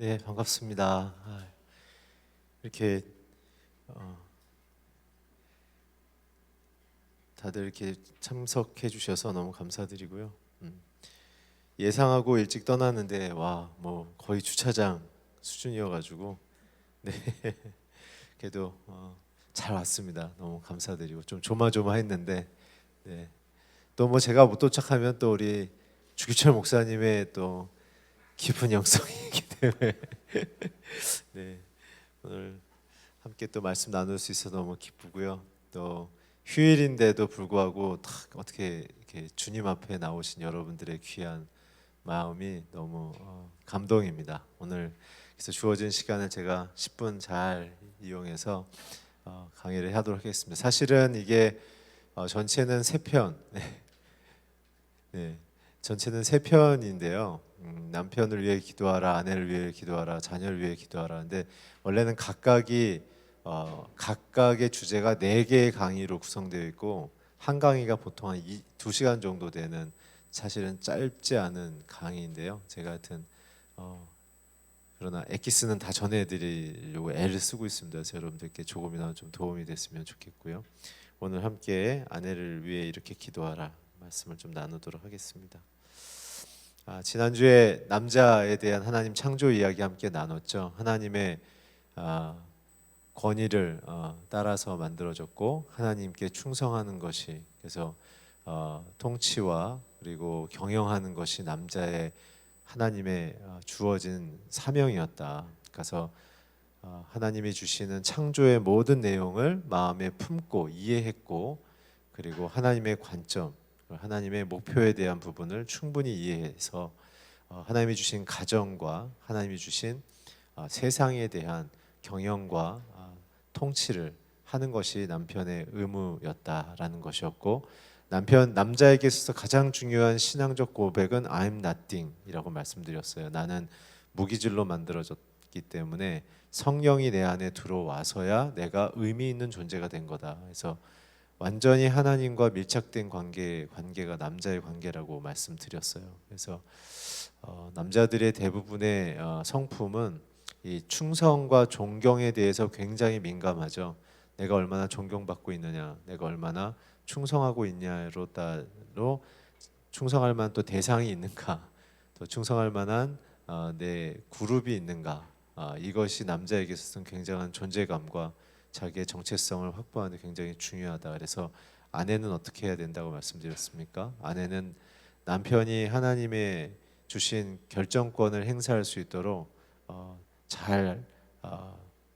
네, 반갑습니다. 이렇게 다들 이렇게 참석해 주셔서 너무 감사드리고요. 예상하고 일찍 떠났는데 뭐 거의 주차장 수준이어가지고 네, 그래도 잘 왔습니다. 너무 감사드리고 좀 조마조마했는데 네, 또 뭐 제가 못 도착하면 또 우리 주기철 목사님의 또 깊은 영성이기 때문에 네, 오늘 함께 또 말씀 나눌 수 있어서 너무 기쁘고요. 또 휴일인데도 불구하고 딱 어떻게 이렇게 주님 앞에 나오신 여러분들의 귀한 마음이 너무 감동입니다. 오늘 그래서 주어진 시간을 제가 10분 잘 이용해서 강의를 하도록 하겠습니다. 사실은 이게 전체는 세 편, 네, 전체는 세 편인데요. 남편을 위해 기도하라, 아내를 위해 기도하라, 자녀를 위해 기도하라. 근데 원래는 각각의 주제가 네 개의 강의로 구성되어 있고 한 강의가 보통 한 2시간 정도 되는 사실은 짧지 않은 강의인데요. 제가 하여튼 그러나 엑기스는 다 전해드리려고 애를 쓰고 있습니다. 그래서 여러분들께 조금이나마 좀 도움이 됐으면 좋겠고요. 오늘 함께 아내를 위해 이렇게 기도하라 말씀을 좀 나누도록 하겠습니다. 지난주에 남자에 대한 하나님 창조 이야기 함께 나눴죠. 하나님의 권위를 따라서 만들어졌고 하나님께 충성하는 것이 그래서 통치와 그리고 경영하는 것이 남자의 하나님의 주어진 사명이었다. 그래서 하나님이 주시는 창조의 모든 내용을 마음에 품고 이해했고 그리고 하나님의 관점, 하나님의 목표에 대한 부분을 충분히 이해해서 하나님이 주신 가정과 하나님이 주신 세상에 대한 경영과 통치를 하는 것이 남편의 의무였다라는 것이었고 남자에게 있어서 가장 중요한 신앙적 고백은 I'm nothing이라고 말씀드렸어요. 나는 무기질로 만들어졌기 때문에 성령이 내 안에 들어와서야 내가 의미 있는 존재가 된 거다. 그래서 완전히 하나님과 밀착된 관계가 남자의 관계라고 말씀드렸어요. 그래서 남자들의 대부분의 성품은 이 충성과 존경에 대해서 굉장히 민감하죠. 내가 얼마나 존경받고 있느냐, 내가 얼마나 충성하고 있냐로 따로 충성할 만한 또 대상이 있는가, 또 충성할 만한 내 그룹이 있는가, 이것이 남자에게 있어서는 굉장한 존재감과 자기의 정체성을 확보하는 데 굉장히 중요하다. 그래서 아내는 어떻게 해야 된다고 말씀드렸습니까? 아내는 남편이 하나님의 주신 결정권을 행사할 수 있도록 잘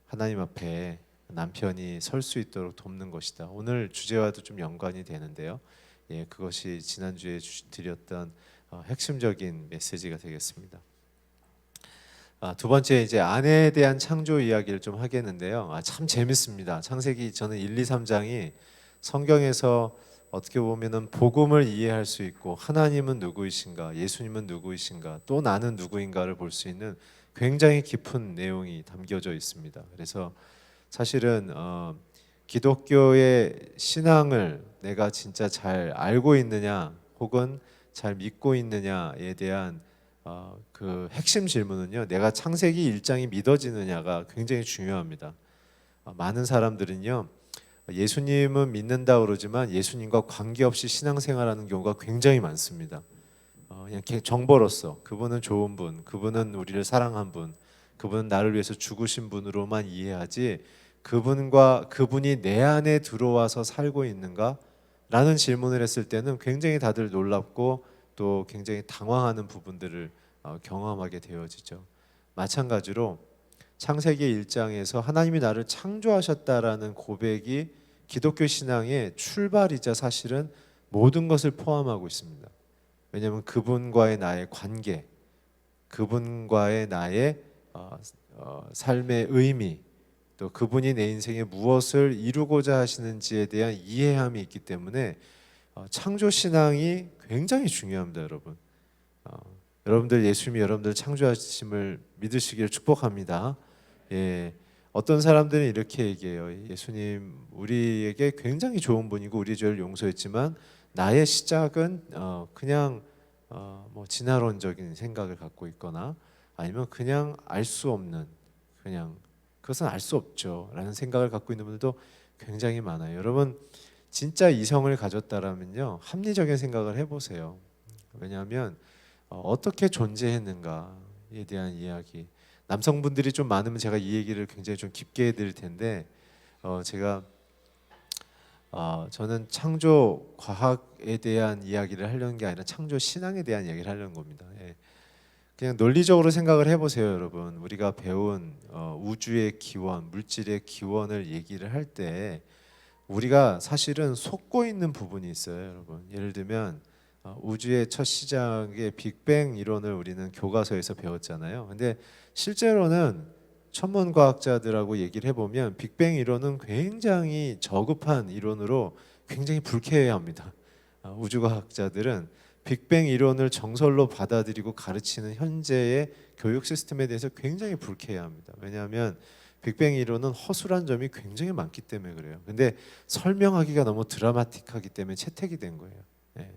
하나님 앞에 남편이 설 수 있도록 돕는 것이다. 오늘 주제와도 좀 연관이 되는데요. 예, 그것이 지난주에 드렸던 핵심적인 메시지가 되겠습니다. 두 번째 이제 아내에 대한 창조 이야기를 좀 하겠는데요. 참 재밌습니다. 창세기 저는 1, 2, 3장이 성경에서 어떻게 보면은 복음을 이해할 수 있고 하나님은 누구이신가, 예수님은 누구이신가, 또 나는 누구인가를 볼 수 있는 굉장히 깊은 내용이 담겨져 있습니다. 그래서 사실은 기독교의 신앙을 내가 진짜 잘 알고 있느냐 혹은 잘 믿고 있느냐에 대한 그 핵심 질문은요, 내가 창세기 1장이 믿어지느냐가 굉장히 중요합니다. 많은 사람들은요, 예수님은 믿는다 그러지만 예수님과 관계없이 신앙생활하는 경우가 굉장히 많습니다. 그냥 정보로서 그분은 좋은 분, 그분은 우리를 사랑한 분, 그분은 나를 위해서 죽으신 분으로만 이해하지 그분이 내 안에 들어와서 살고 있는가? 라는 질문을 했을 때는 굉장히 다들 놀랍고 또 굉장히 당황하는 부분들을 경험하게 되어지죠. 마찬가지로 창세기 1장에서 하나님이 나를 창조하셨다라는 고백이 기독교 신앙의 출발이자 사실은 모든 것을 포함하고 있습니다. 왜냐하면 그분과의 나의 관계, 그분과의 나의 삶의 의미, 또 그분이 내 인생에 무엇을 이루고자 하시는지에 대한 이해함이 있기 때문에 창조 신앙이 굉장히 중요합니다, 여러분. 여러분들 예수님이 여러분들 창조하심을 믿으시기를 축복합니다. 예, 어떤 사람들은 이렇게 얘기해요. 예수님 우리에게 굉장히 좋은 분이고 우리 죄를 용서했지만 나의 시작은 그냥 뭐 진화론적인 생각을 갖고 있거나 아니면 그냥 알 수 없는, 그냥 그것은 알 수 없죠라는 생각을 갖고 있는 분들도 굉장히 많아요. 여러분 진짜 이성을 가졌다라면요, 합리적인 생각을 해보세요. 왜냐하면 어떻게 존재했는가에 대한 이야기. 남성분들이 좀 많으면 제가 이 얘기를 굉장히 좀 깊게 해드릴 텐데, 제가 저는 창조 과학에 대한 이야기를 하려는 게 아니라 창조 신앙에 대한 이야기를 하려는 겁니다. 예. 그냥 논리적으로 생각을 해보세요, 여러분. 우리가 배운 우주의 기원, 물질의 기원을 얘기를 할 때 우리가 사실은 속고 있는 부분이 있어요, 여러분. 예를 들면 우주의 첫 시작의 빅뱅 이론을 우리는 교과서에서 배웠잖아요. 근데 실제로는 천문과학자들하고 얘기를 해보면 빅뱅 이론은 굉장히 저급한 이론으로 굉장히 불쾌해합니다. 우주과학자들은 빅뱅 이론을 정설로 받아들이고 가르치는 현재의 교육 시스템에 대해서 굉장히 불쾌해합니다. 왜냐하면 빅뱅 이론은 허술한 점이 굉장히 많기 때문에 그래요. 근데 설명하기가 너무 드라마틱하기 때문에 채택이 된 거예요. 예.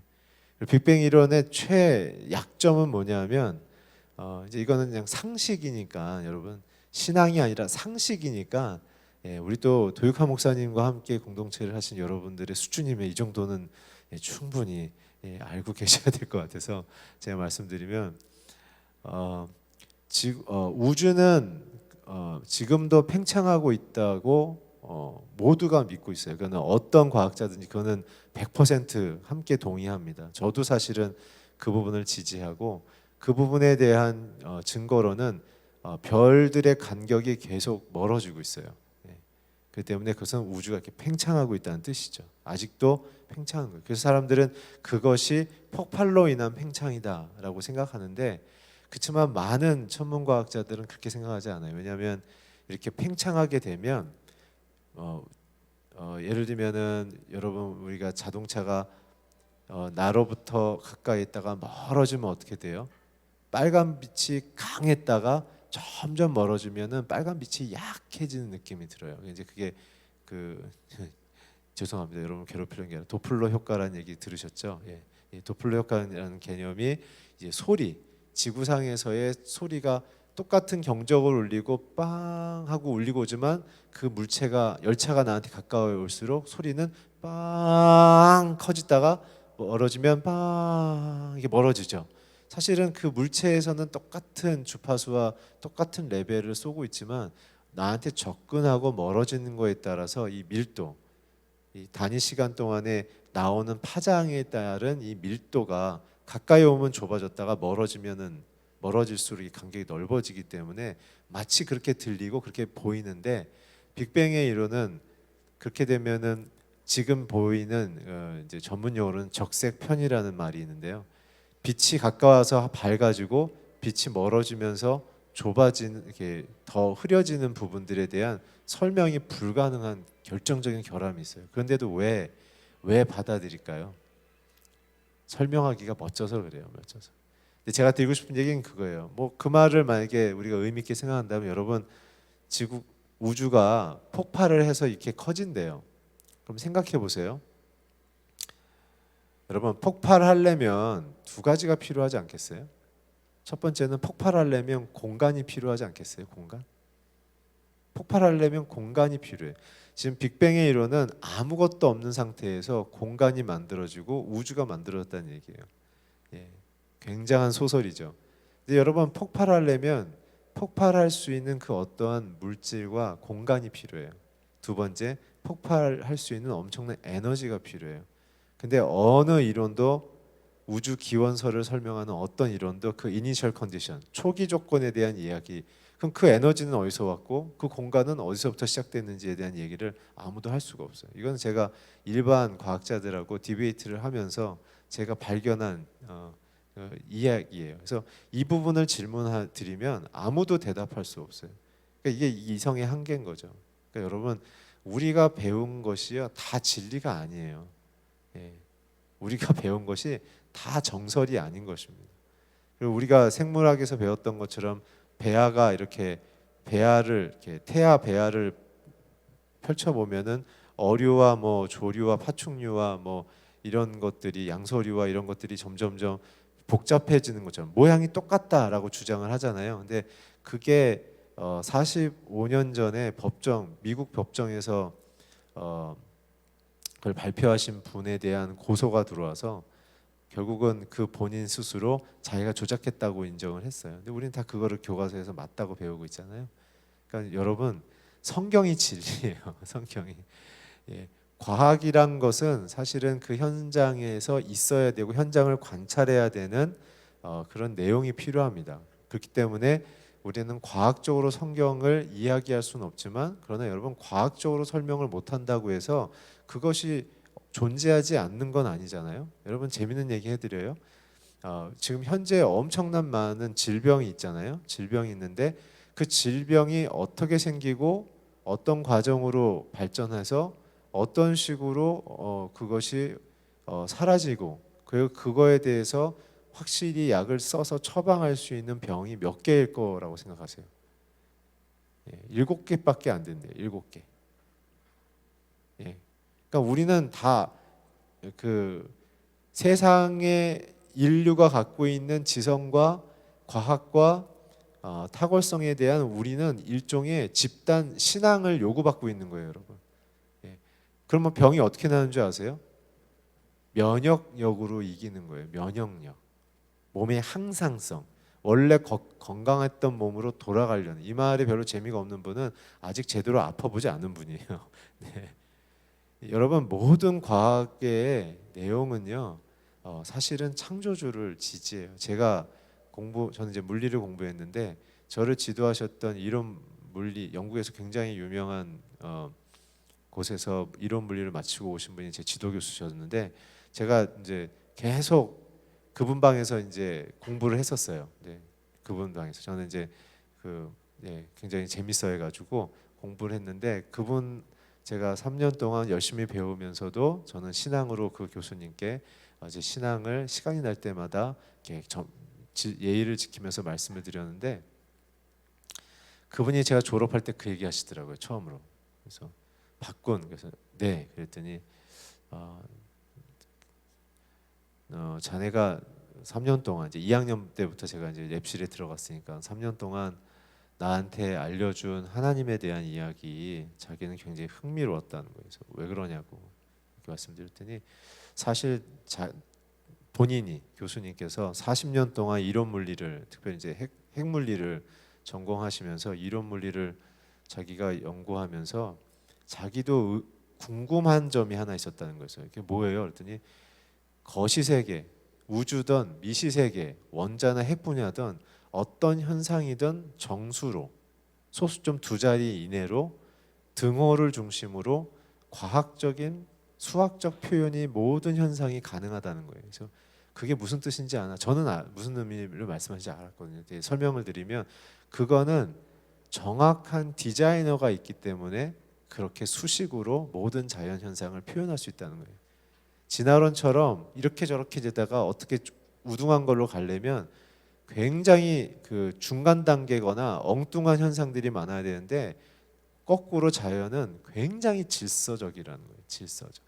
빅뱅 이론의 최약점은 뭐냐면 이제 이거는 그냥 상식이니까, 여러분 신앙이 아니라 상식이니까, 예, 우리 또 도육하 목사님과 함께 공동체를 하신 여러분들의 수준이면 이 정도는 충분히 알고 계셔야 될 것 같아서 제가 말씀드리면, 우주는 지금도 팽창하고 있다고 모두가 믿고 있어요. 그거는 어떤 과학자든지 그거는 100% 함께 동의합니다. 저도 사실은 그 부분을 지지하고, 그 부분에 대한 증거로는 별들의 간격이 계속 멀어지고 있어요. 예. 그 때문에 그것은 우주가 이렇게 팽창하고 있다는 뜻이죠. 아직도 팽창한 거예요. 그래서 사람들은 그것이 폭발로 인한 팽창이다라고 생각하는데, 그렇지만 많은 천문과학자들은 그렇게 생각하지 않아요. 왜냐하면 이렇게 팽창하게 되면 예를 들면은 여러분 우리가 자동차가 나로부터 가까이 있다가 멀어지면 어떻게 돼요? 빨간 빛이 강했다가 점점 멀어지면은 빨간 빛이 약해지는 느낌이 들어요. 이제 그게 그 죄송합니다, 여러분 괴롭히는 게 아니라 도플러 효과라는 얘기 들으셨죠? 예. 이 도플러 효과라는 개념이 이제 소리, 지구상에서의 소리가 똑같은 경적을 울리고 빵 하고 울리고 오지만 그 물체가 열차가 나한테 가까워 올수록 소리는 빵 커지다가 멀어지면 빵 이게 멀어지죠. 사실은 그 물체에서는 똑같은 주파수와 똑같은 레벨을 쏘고 있지만 나한테 접근하고 멀어지는 거에 따라서 이 밀도, 이 단위 시간 동안에 나오는 파장에 따른 이 밀도가 가까이 오면 좁아졌다가 멀어지면은 멀어질수록 이 간격이 넓어지기 때문에 마치 그렇게 들리고 그렇게 보이는데, 빅뱅의 이론은 그렇게 되면은 지금 보이는 이제 전문 용어로는 적색편이라는 말이 있는데요. 빛이 가까워서 밝아지고 빛이 멀어지면서 좁아지는, 이렇게 더 흐려지는 부분들에 대한 설명이 불가능한 결정적인 결함이 있어요. 그런데도 왜 받아들일까요? 설명하기가 멋져서 그래요. 멋져서. 근데 제가 드리고 싶은 얘기는 그거예요. 뭐 그 말을 만약에 우리가 의미 있게 생각한다면, 여러분 지구 우주가 폭발을 해서 이렇게 커진대요. 그럼 생각해 보세요. 여러분 폭발하려면 두 가지가 필요하지 않겠어요? 첫 번째는 폭발하려면 공간이 필요하지 않겠어요? 공간? 폭발하려면 공간이 필요해. 지금 빅뱅의 이론은 아무것도 없는 상태에서 공간이 만들어지고 우주가 만들어졌다는 얘기예요. 예, 굉장한 소설이죠. 근데 여러분 폭발하려면 폭발할 수 있는 그 어떠한 물질과 공간이 필요해요. 두 번째, 폭발할 수 있는 엄청난 에너지가 필요해요. 근데 어느 이론도, 우주 기원설을 설명하는 어떤 이론도 그 이니셜 컨디션, 초기 조건에 대한 이야기, 그럼 그 에너지는 어디서 왔고 그 공간은 어디서부터 시작됐는지에 대한 얘기를 아무도 할 수가 없어요. 이건 제가 일반 과학자들하고 디베이트를 하면서 제가 발견한 이야기예요. 그래서 이 부분을 질문드리면 아무도 대답할 수 없어요. 그러니까 이게 이성의 한계인 거죠. 그러니까 여러분 우리가 배운 것이요 다 진리가 아니에요. 예. 우리가 배운 것이 다 정설이 아닌 것입니다. 그리고 우리가 생물학에서 배웠던 것처럼 배아가 이렇게 태아 배아를 펼쳐 보면은 어류와 뭐 조류와 파충류와 뭐 이런 것들이, 양서류와 이런 것들이 점점점 복잡해지는 것처럼 모양이 똑같다라고 주장을 하잖아요. 근데 그게 45년 전에 미국 법정에서 그걸 발표하신 분에 대한 고소가 들어와서 결국은 그 본인 스스로 자기가 조작했다고 인정을 했어요. 근데 우리는 다 그거를 교과서에서 맞다고 배우고 있잖아요. 그러니까 여러분, 성경이 진리예요. 성경이. 예. 과학이란 것은 사실은 그 현장에서 있어야 되고 현장을 관찰해야 되는 그런 내용이 필요합니다. 그렇기 때문에 우리는 과학적으로 성경을 이야기할 수는 없지만, 그러나 여러분, 과학적으로 설명을 못한다고 해서 그것이 존재하지 않는 건 아니잖아요. 여러분, 재밌는 얘기 해드려요. 지금 현재 엄청난 많은 질병이 있잖아요. 질병이 있는데 그 질병이 어떻게 생기고 어떤 과정으로 발전해서 어떤 식으로 그것이 사라지고, 그리고 그거에 대해서 확실히 약을 써서 처방할 수 있는 병이 몇 개일 거라고 생각하세요? 7개밖에 안 된대요. 7개. 예. 그러니까 우리는 다 그 세상의 인류가 갖고 있는 지성과 과학과 탁월성에 대한 우리는 일종의 집단 신앙을 요구받고 있는 거예요, 여러분. 예. 그러면 병이 어떻게 나는 줄 아세요? 면역력으로 이기는 거예요. 면역력. 몸의 항상성. 원래 건강했던 몸으로 돌아가려는, 이 말에 별로 재미가 없는 분은 아직 제대로 아파보지 않은 분이에요. 네. 여러분, 모든 과학의 내용은요, 사실은 창조주를 지지해요. 저는 이제 물리를 공부했는데, 저를 지도하셨던 이론 물리, 영국에서 굉장히 유명한 곳에서 이론 물리를 마치고 오신 분이 제 지도 교수셨는데, 제가 이제 계속 그분 방에서 이제 공부를 했었어요. 네, 그분 방에서 저는 이제 굉장히 재밌어해가지고 공부를 했는데, 제가 3년 동안 열심히 배우면서도 저는 신앙으로 그 교수님께 이제 신앙을 시간이 날 때마다 이렇게 예의를 지키면서 말씀을 드렸는데, 그분이 제가 졸업할 때 그 얘기 하시더라고요. 처음으로. 그래서 그래서 네, 그랬더니 자네가 3년 동안, 이제 2학년 때부터 제가 이제 랩실에 들어갔으니까 3년 동안 나한테 알려준 하나님에 대한 이야기, 자기는 굉장히 흥미로웠다는 거예요. 그래서 왜 그러냐고 이렇게 말씀드렸더니, 사실 본인이, 교수님께서 40년 동안 이론 물리를, 특별히 이제 핵물리를 전공하시면서 이론 물리를 자기가 연구하면서 자기도 궁금한 점이 하나 있었다는 거였어요. 이게 뭐예요? 그랬더니 거시세계, 우주든 미시세계, 원자나 핵 분야든 어떤 현상이든 정수로, 소수점 2자리 이내로 등호를 중심으로 과학적인 수학적 표현이 모든 현상이 가능하다는 거예요. 그래서 그게 무슨 뜻인지 저는 무슨 의미를 말씀하시는지 알았거든요. 설명을 드리면, 그거는 정확한 디자이너가 있기 때문에 그렇게 수식으로 모든 자연 현상을 표현할 수 있다는 거예요. 진화론처럼 이렇게 저렇게 되다가 어떻게 우등한 걸로 가려면 굉장히 그 중간 단계거나 엉뚱한 현상들이 많아야 되는데, 거꾸로 자연은 굉장히 질서적이라는 거예요. 질서적.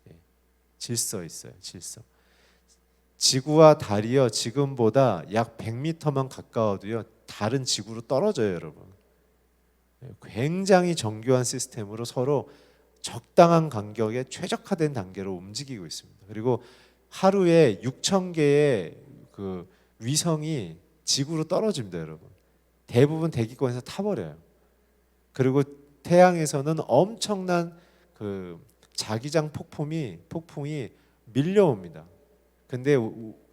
예. 질서 있어요. 질서. 지구와 달이요, 지금보다 약 100m만 가까워도요 다른 지구로 떨어져요, 여러분. 굉장히 정교한 시스템으로 서로 적당한 간격에 최적화된 단계로 움직이고 있습니다. 그리고 하루에 6,000개의 그 위성이 지구로 떨어집니다, 여러분. 대부분 대기권에서 타버려요. 그리고 태양에서는 엄청난 그 자기장 폭풍이 밀려옵니다. 근데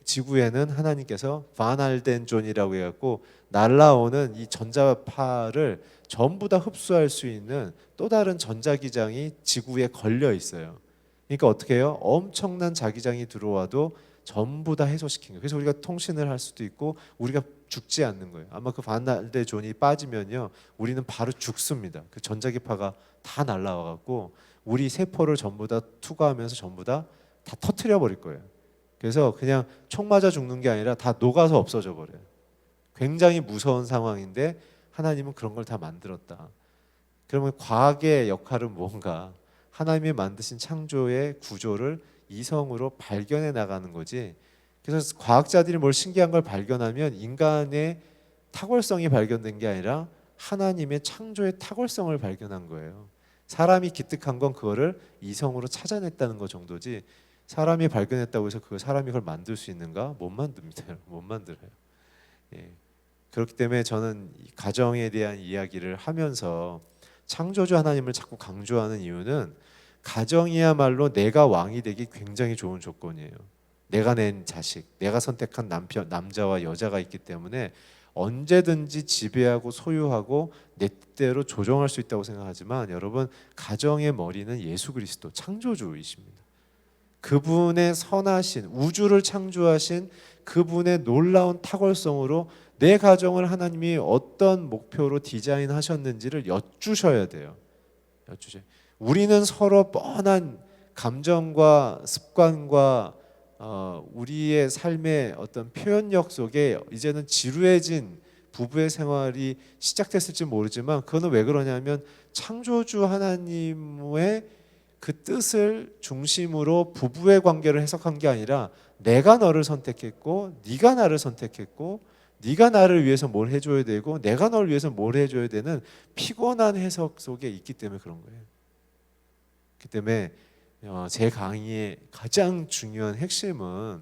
지구에는 하나님께서 바날덴존이라고 해갖고 날라오는 이 전자파를 전부 다 흡수할 수 있는 또 다른 전자기장이 지구에 걸려 있어요. 그러니까 어떻게 해요? 엄청난 자기장이 들어와도 전부 다 해소시킨 거예요. 그래서 우리가 통신을 할 수도 있고 우리가 죽지 않는 거예요. 아마 그 바날덴존이 빠지면요, 우리는 바로 죽습니다. 그 전자기파가 다 날라와갖고 우리 세포를 전부 다 투과하면서 전부 다 터트려 버릴 거예요. 그래서 그냥 총 맞아 죽는 게 아니라 다 녹아서 없어져 버려요. 굉장히 무서운 상황인데 하나님은 그런 걸 다 만들었다. 그러면 과학의 역할은 뭔가? 하나님이 만드신 창조의 구조를 이성으로 발견해 나가는 거지, 그래서 과학자들이 뭘 신기한 걸 발견하면 인간의 탁월성이 발견된 게 아니라 하나님의 창조의 탁월성을 발견한 거예요. 사람이 기특한 건 그거를 이성으로 찾아냈다는 것 정도지, 사람이 발견했다고 해서 그 사람이 그걸 만들 수 있는가? 못 만듭니다. 못 만들어요. 예. 그렇기 때문에 저는 가정에 대한 이야기를 하면서 창조주 하나님을 자꾸 강조하는 이유는, 가정이야말로 내가 왕이 되기 굉장히 좋은 조건이에요. 내가 낸 자식, 내가 선택한 남편, 남자와 여자가 있기 때문에 언제든지 지배하고 소유하고 내 뜻대로 조정할 수 있다고 생각하지만, 여러분, 가정의 머리는 예수 그리스도 창조주이십니다. 그분의 선하신, 우주를 창조하신 그분의 놀라운 탁월성으로 내 가정을 하나님이 어떤 목표로 디자인하셨는지를 여쭈셔야 돼요. 여쭈셔. 우리는 서로 뻔한 감정과 습관과 우리의 삶의 어떤 표현력 속에 이제는 지루해진 부부의 생활이 시작됐을지 모르지만, 그거는 왜 그러냐면 창조주 하나님의 그 뜻을 중심으로 부부의 관계를 해석한 게 아니라, 내가 너를 선택했고 네가 나를 선택했고 네가 나를 위해서 뭘 해줘야 되고 내가 너를 위해서 뭘 해줘야 되는 피곤한 해석 속에 있기 때문에 그런 거예요. 그렇기 때문에 제 강의의 가장 중요한 핵심은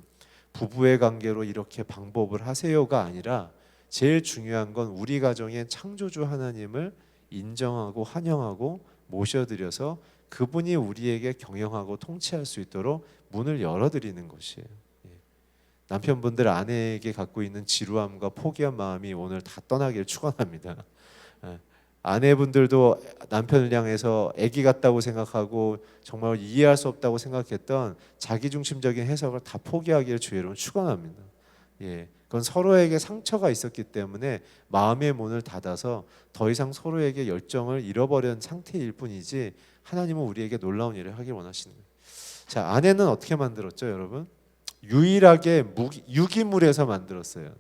부부의 관계로 이렇게 방법을 하세요가 아니라, 제일 중요한 건 우리 가정의 창조주 하나님을 인정하고 환영하고 모셔드려서 그분이 우리에게 경영하고 통치할 수 있도록 문을 열어드리는 것이에요. 남편분들 아내에게 갖고 있는 지루함과 포기한 마음이 오늘 다 떠나길 축원합니다. 아내분들도 남편을 향해서 애기 같다고 생각하고 정말 이해할 수 없다고 생각했던 자기중심적인 해석을 다 포기하기를 주의 이름으로 축원합니다. 그건 서로에게 상처가 있었기 때문에 마음의 문을 닫아서 더 이상 서로에게 열정을 잃어버린 상태일 뿐이지, 하나님은 우리에게 놀라운 일을 하길 원하시는 거예요. 자, 아내는 어떻게 만들었죠, 여러분? 유일하게 유기물에서 만들었어요.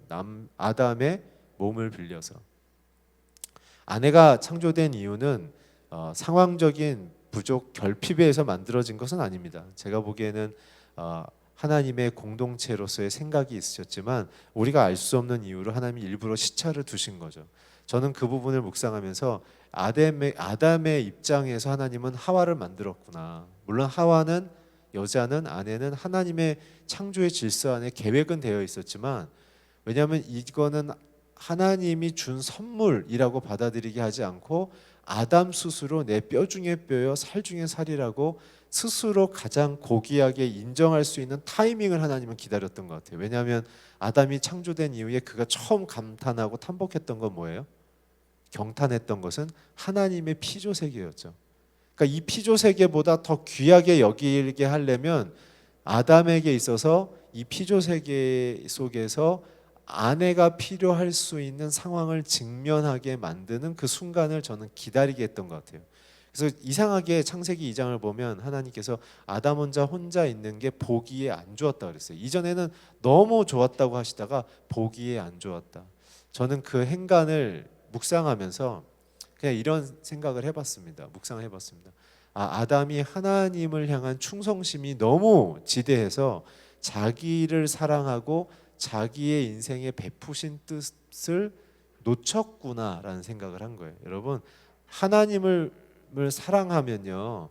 아담의 몸을 빌려서. 아내가 창조된 이유는 상황적인 부족 결핍에서 만들어진 것은 아닙니다. 제가 보기에는 하나님의 공동체로서의 생각이 있으셨지만, 우리가 알 수 없는 이유로 하나님이 일부러 시차를 두신 거죠. 저는 그 부분을 묵상하면서 아담의 입장에서 하나님은 하와를 만들었구나. 물론 하와는, 여자는, 아내는 하나님의 창조의 질서 안에 계획은 되어 있었지만, 왜냐하면 이거는 하나님이 준 선물이라고 받아들이게 하지 않고 아담 스스로 내 뼈 중에 뼈요 살 중에 살이라고 스스로 가장 고귀하게 인정할 수 있는 타이밍을 하나님은 기다렸던 것 같아요. 왜냐하면 아담이 창조된 이후에 그가 처음 감탄하고 탐복했던 건 뭐예요? 경탄했던 것은 하나님의 피조세계였죠. 그러니까 이 피조세계보다 더 귀하게 여기게 하려면 아담에게 있어서 이 피조세계 속에서 아내가 필요할 수 있는 상황을 직면하게 만드는 그 순간을 저는 기다리게 했던 것 같아요. 그래서 이상하게 창세기 2장을 보면 하나님께서 아담 혼자 있는 게 보기에 안 좋았다 그랬어요. 이전에는 너무 좋았다고 하시다가 보기에 안 좋았다. 저는 그 행간을 묵상하면서 그냥 이런 생각을 해봤습니다. 묵상해봤습니다. 아담이 하나님을 향한 충성심이 너무 지대해서 자기를 사랑하고 자기의 인생에 베푸신 뜻을 놓쳤구나라는 생각을 한 거예요. 여러분, 하나님을 사랑하면요,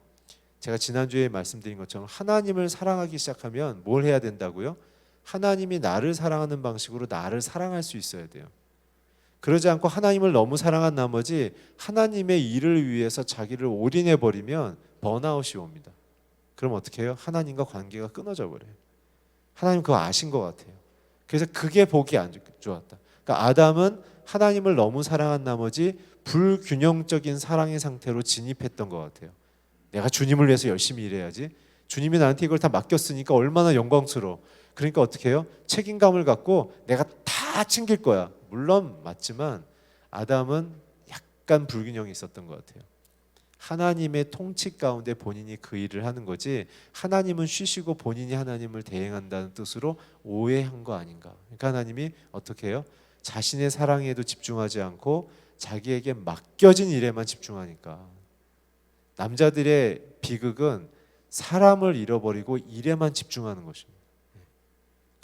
제가 지난주에 말씀드린 것처럼 하나님을 사랑하기 시작하면 뭘 해야 된다고요? 하나님이 나를 사랑하는 방식으로 나를 사랑할 수 있어야 돼요. 그러지 않고 하나님을 너무 사랑한 나머지 하나님의 일을 위해서 자기를 올인해 버리면 번아웃이 옵니다. 그럼 어떻게 해요? 하나님과 관계가 끊어져 버려요. 하나님 그거 아신 것 같아요. 그래서 그게 보기 안 좋았다. 그러니까 아담은 하나님을 너무 사랑한 나머지 불균형적인 사랑의 상태로 진입했던 것 같아요. 내가 주님을 위해서 열심히 일해야지. 주님이 나한테 이걸 다 맡겼으니까 얼마나 영광스러워. 그러니까 어떻게 해요? 책임감을 갖고 내가 다 챙길 거야. 물론 맞지만 아담은 약간 불균형이 있었던 것 같아요. 하나님의 통치 가운데 본인이 그 일을 하는 거지, 하나님은 쉬시고 본인이 하나님을 대행한다는 뜻으로 오해한 거 아닌가. 그러니까 하나님이 어떻게 해요? 자신의 사랑에도 집중하지 않고 자기에게 맡겨진 일에만 집중하니까. 남자들의 비극은 사람을 잃어버리고 일에만 집중하는 것입니다.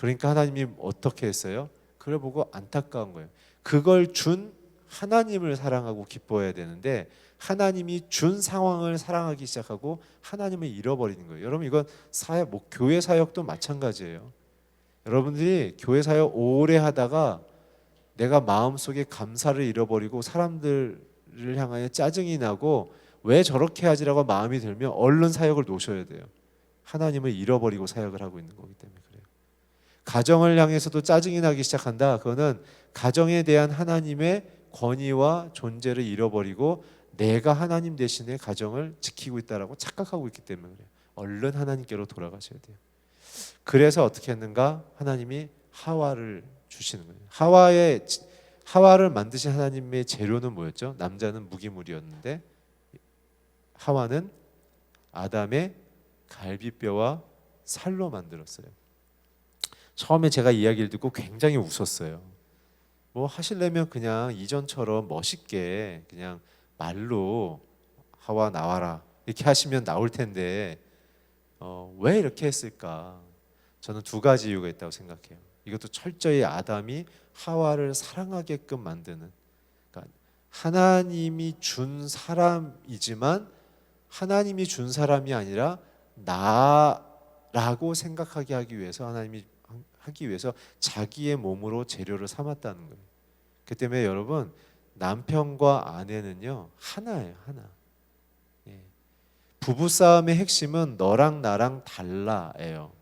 그러니까 하나님이 어떻게 했어요? 그걸 보고 안타까운 거예요. 그걸 준 하나님을 사랑하고 기뻐해야 되는데 하나님이 준 상황을 사랑하기 시작하고 하나님을 잃어버리는 거예요. 여러분 이건 사역, 교회 사역도 마찬가지예요. 여러분들이 교회 사역 오래 하다가 내가 마음속에 감사를 잃어버리고 사람들을 향하여 짜증이 나고 왜 저렇게 하지라고 마음이 들면 얼른 사역을 놓으셔야 돼요. 하나님을 잃어버리고 사역을 하고 있는 거기 때문에 그래요. 가정을 향해서도 짜증이 나기 시작한다. 그거는 가정에 대한 하나님의 권위와 존재를 잃어버리고 내가 하나님 대신에 가정을 지키고 있다라고 착각하고 있기 때문에 그래요. 얼른 하나님께로 돌아가셔야 돼요. 그래서 어떻게 했는가? 하나님이 하와를 주시는 거예요. 하와를 만드신 하나님의 재료는 뭐였죠? 남자는 무기물이었는데 하와는 아담의 갈비뼈와 살로 만들었어요. 처음에 제가 이야기를 듣고 굉장히 웃었어요. 뭐 하시려면 그냥 이전처럼 멋있게 그냥 말로 하와 나와라 이렇게 하시면 나올 텐데 왜 이렇게 했을까? 저는 두 가지 이유가 있다고 생각해요. 이것도 철저히 아담이 하와를 사랑하게끔 만드는, 그러니까 하나님이 준 사람이지만 하나님이 준 사람이 아니라 나라고 생각하게 하기 위해서 하나님이 하기 위해서 자기의 몸으로 재료를 삼았다는 거예요. 그 때문에 여러분 남편과 아내는요 하나예요, 하나. 예. 부부싸움의 핵심은 너랑 나랑 달라예요.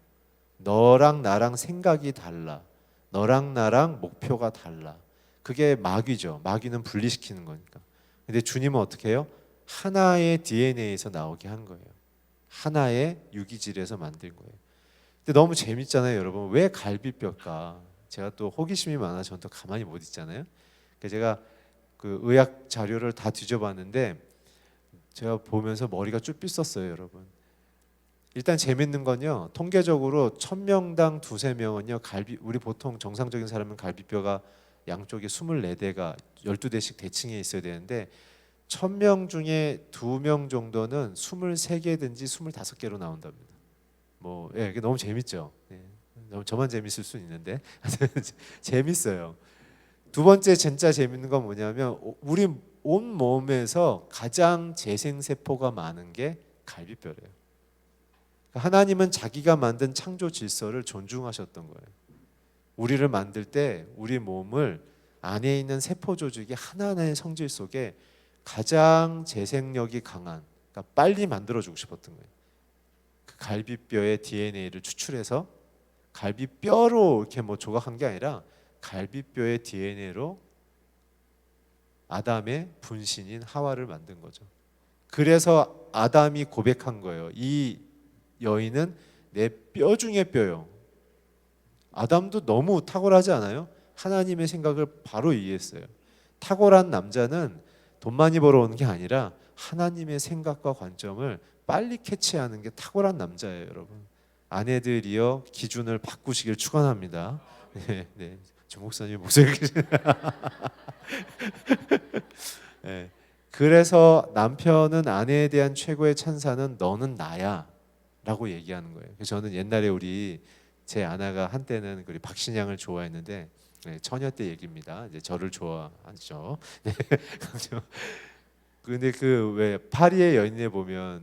너랑 나랑 생각이 달라. 너랑 나랑 목표가 달라. 그게 마귀죠. 마귀는 분리시키는 거니까. 근데 주님은 어떻게 해요? 하나의 DNA에서 나오게 한 거예요. 하나의 유기질에서 만든 거예요. 근데 너무 재밌잖아요, 여러분. 왜 갈비뼈일까? 제가 또 호기심이 많아서 저는 또 가만히 못 있잖아요. 그래서 제가 그 의학 자료를 다 뒤져봤는데 제가 보면서 머리가 쭉 삐었어요, 여러분. 일단 재밌는 건요. 통계적으로 1000명당 두세 명은요. 우리 보통 정상적인 사람은 갈비뼈가 양쪽에 24대가 12대씩 대칭해 있어야 되는데 1000명 중에 2명 정도는 23개든지 25개로 나온답니다. 뭐 예, 이게 너무 재밌죠. 예, 저만 재밌을 수 있는데 재밌어요. 두 번째 진짜 재밌는 건 뭐냐면 우리 온 몸에서 가장 재생 세포가 많은 게 갈비뼈래요. 하나님은 자기가 만든 창조 질서를 존중하셨던 거예요. 우리를 만들 때 우리 몸을 안에 있는 세포 조직이 하나하나의 성질 속에 가장 재생력이 강한, 그러니까 빨리 만들어주고 싶었던 거예요. 그 갈비뼈의 DNA를 추출해서 갈비뼈로 이렇게 뭐 조각한 게 아니라 갈비뼈의 DNA로 아담의 분신인 하와를 만든 거죠. 그래서 아담이 고백한 거예요. 이 여인은 내 뼈 중에 뼈요. 아담도 너무 탁월하지 않아요? 하나님의 생각을 바로 이해했어요. 탁월한 남자는 돈 많이 벌어오는 게 아니라 하나님의 생각과 관점을 빨리 캐치하는 게 탁월한 남자예요, 여러분. 아내들이여 기준을 바꾸시길 축원합니다. 네, 네. 조 목사님 목소리. 네. 그래서 남편은 아내에 대한 최고의 찬사는 너는 나야라고 얘기하는 거예요. 그래서 저는 옛날에 제 아내가 한때는 우리 박신양을 좋아했는데 네, 처녀 때 얘기입니다. 이제 저를 좋아하죠. 네. 근데 그 왜 파리의 여인에 보면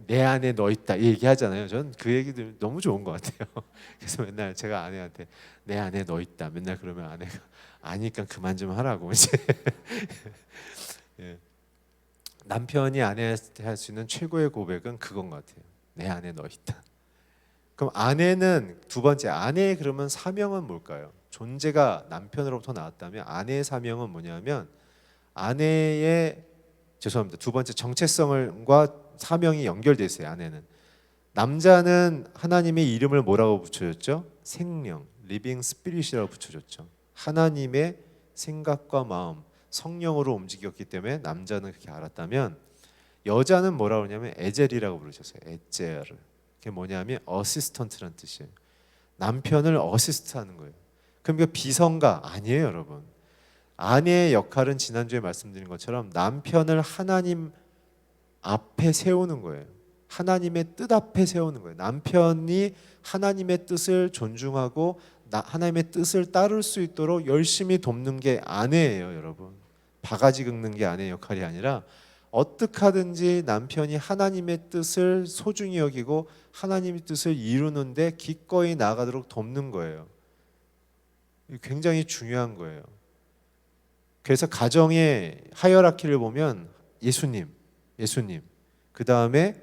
내 안에 너 있다 이 얘기하잖아요. 저는 그 얘기들 너무 좋은 것 같아요. 그래서 맨날 제가 아내한테 내 안에 너 있다 맨날 그러면 아내가 아니까 그만 좀 하라고 이제. 예. 남편이 아내한테 할 수 있는 최고의 고백은 그건 것 같아요. 내 안에 너 있다. 그럼 아내는 두 번째 아내의 그러면 사명은 뭘까요? 존재가 남편으로부터 나왔다면 아내의 사명은 뭐냐면 죄송합니다. 두 번째 정체성과 사명이 연결돼 있어요. 아내는 남자는 하나님의 이름을 뭐라고 붙여줬죠? 생명, 리빙 스피릿이라고 붙여줬죠. 하나님의 생각과 마음, 성령으로 움직였기 때문에 남자는 그렇게 알았다면 여자는 뭐라고 그러냐면 에젤이라고 부르셨어요. 에젤. 그게 뭐냐면 어시스턴트라는 뜻이에요. 남편을 어시스트하는 거예요. 그럼 이거 비성가 아니에요, 여러분. 아내의 역할은 지난주에 말씀드린 것처럼 남편을 하나님 앞에 세우는 거예요. 하나님의 뜻 앞에 세우는 거예요. 남편이 하나님의 뜻을 존중하고 하나님의 뜻을 따를 수 있도록 열심히 돕는 게 아내예요, 여러분. 바가지 긁는 게 아내의 역할이 아니라 어떻게 하든지 남편이 하나님의 뜻을 소중히 여기고 하나님의 뜻을 이루는데 기꺼이 나아가도록 돕는 거예요. 굉장히 중요한 거예요. 그래서 가정의 하이어라키를 보면 예수님, 그 다음에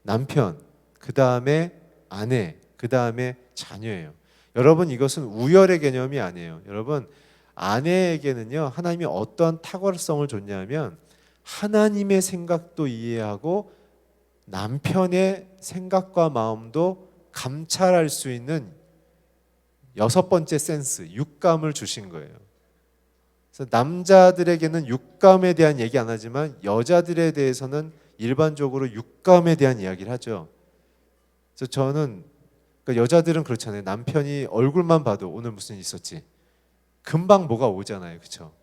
남편, 그 다음에 아내, 그 다음에 자녀예요. 여러분, 이것은 우열의 개념이 아니에요. 여러분, 아내에게는요, 하나님이 어떤 탁월성을 줬냐면 하나님의 생각도 이해하고 남편의 생각과 마음도 감찰할 수 있는 여섯 번째 센스, 육감을 주신 거예요. 그래서 남자들에게는 육감에 대한 얘기 안 하지만 여자들에 대해서는 일반적으로 육감에 대한 이야기를 하죠. 그래서 저는, 그러니까 여자들은 그렇잖아요. 남편이 얼굴만 봐도 오늘 무슨 일 있었지? 금방 뭐가 오잖아요. 그렇죠?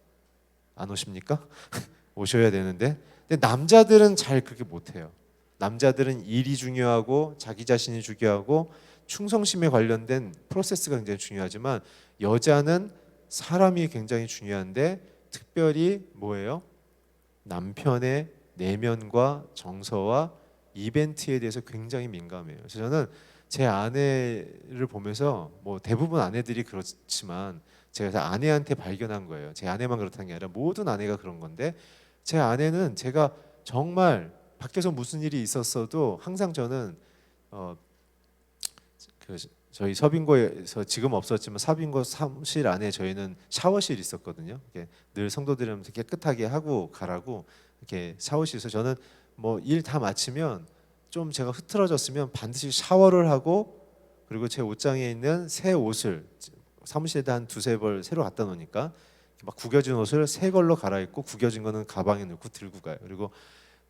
안 오십니까? 오셔야 되는데. 근데 남자들은 잘 그렇게 못해요. 남자들은 일이 중요하고 자기 자신이 중요하고 충성심에 관련된 프로세스가 굉장히 중요하지만 여자는 사람이 굉장히 중요한데 특별히 뭐예요? 남편의 내면과 정서와 이벤트에 대해서 굉장히 민감해요. 그래서 저는 제 아내를 보면서 뭐 대부분 아내들이 그렇지만 제가 아내한테 발견한 거예요. 제 아내만 그렇다는 게 아니라 모든 아내가 그런 건데 제 아내는 제가 정말 밖에서 무슨 일이 있었어도 항상 저는 그 저희 서빙고에서 지금 없었지만 서빙고 사무실 안에 저희는 샤워실이 있었거든요. 늘 성도들이면서 깨끗하게 하고 가라고 이렇게 샤워실에서 저는 뭐 일 다 마치면 좀 제가 흐트러졌으면 반드시 샤워를 하고 그리고 제 옷장에 있는 새 옷을 사무실에다 한 두세 벌 새로 갖다 놓으니까 막 구겨진 옷을 새 걸로 갈아입고 구겨진 거는 가방에 넣고 들고 가요. 그리고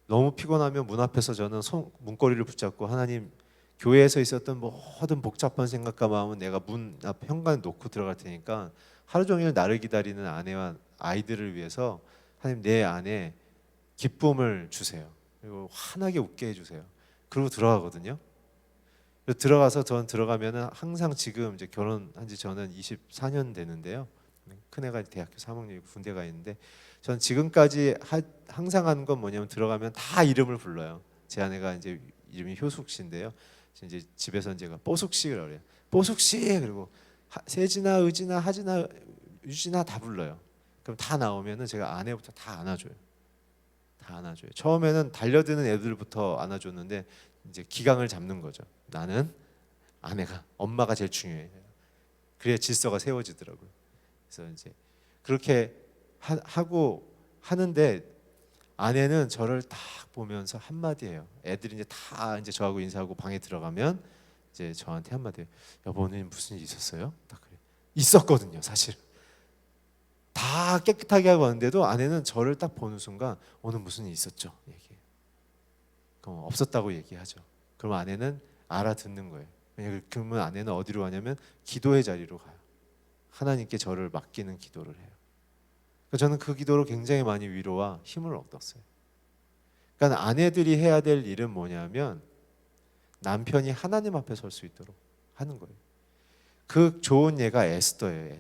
너무 피곤하면 문 앞에서 저는 문고리를 붙잡고 하나님 교회에서 있었던 모든 복잡한 생각과 마음은 내가 문 앞 현관에 놓고 들어갈 테니까 하루 종일 나를 기다리는 아내와 아이들을 위해서 하나님 내 안에 기쁨을 주세요. 그리고 환하게 웃게 해주세요. 그리고 들어가거든요. 그래서 들어가서 저는 들어가면은 항상 지금 이제 결혼한 지 저는 24년 되는데요. 큰애가 대학교 3학년이고 군대 가 있는데 전 지금까지 항상 하는 건 뭐냐면 들어가면 다 이름을 불러요. 제 아내가 이제 이름이 효숙 씨인데요. 이제 집에서 제가 뽀숙 씨를 그래요. 뽀숙 씨 그리고 세진아, 의진아, 하진아, 유진아 다 불러요. 그럼 다 나오면은 제가 아내부터 다 안아줘요. 다 안아줘요. 처음에는 달려드는 애들부터 안아줬는데 이제 기강을 잡는 거죠. 나는 아내가 엄마가 제일 중요해. 그래야 질서가 세워지더라고요. 그래서 이제 그렇게 하고 하는데 아내는 저를 딱 보면서 한마디예요. 애들이 이제 다 이제 저하고 인사하고 방에 들어가면 이제 저한테 한마디예요. 여보 오늘 무슨 일 있었어요? 딱 그래. 있었거든요, 사실. 다 깨끗하게 하고 왔는데도 아내는 저를 딱 보는 순간 오늘 무슨 일 있었죠? 얘기해요. 그럼 없었다고 얘기하죠. 그럼 아내는 알아듣는 거예요. 그러면 아내는 어디로 가냐면 기도의 자리로 가요. 하나님께 저를 맡기는 기도를 해요. 저는 그 기도로 굉장히 많이 위로와 힘을 얻었어요. 그러니까 아내들이 해야 될 일은 뭐냐면 남편이 하나님 앞에 설 수 있도록 하는 거예요. 그 좋은 예가 에스더예요.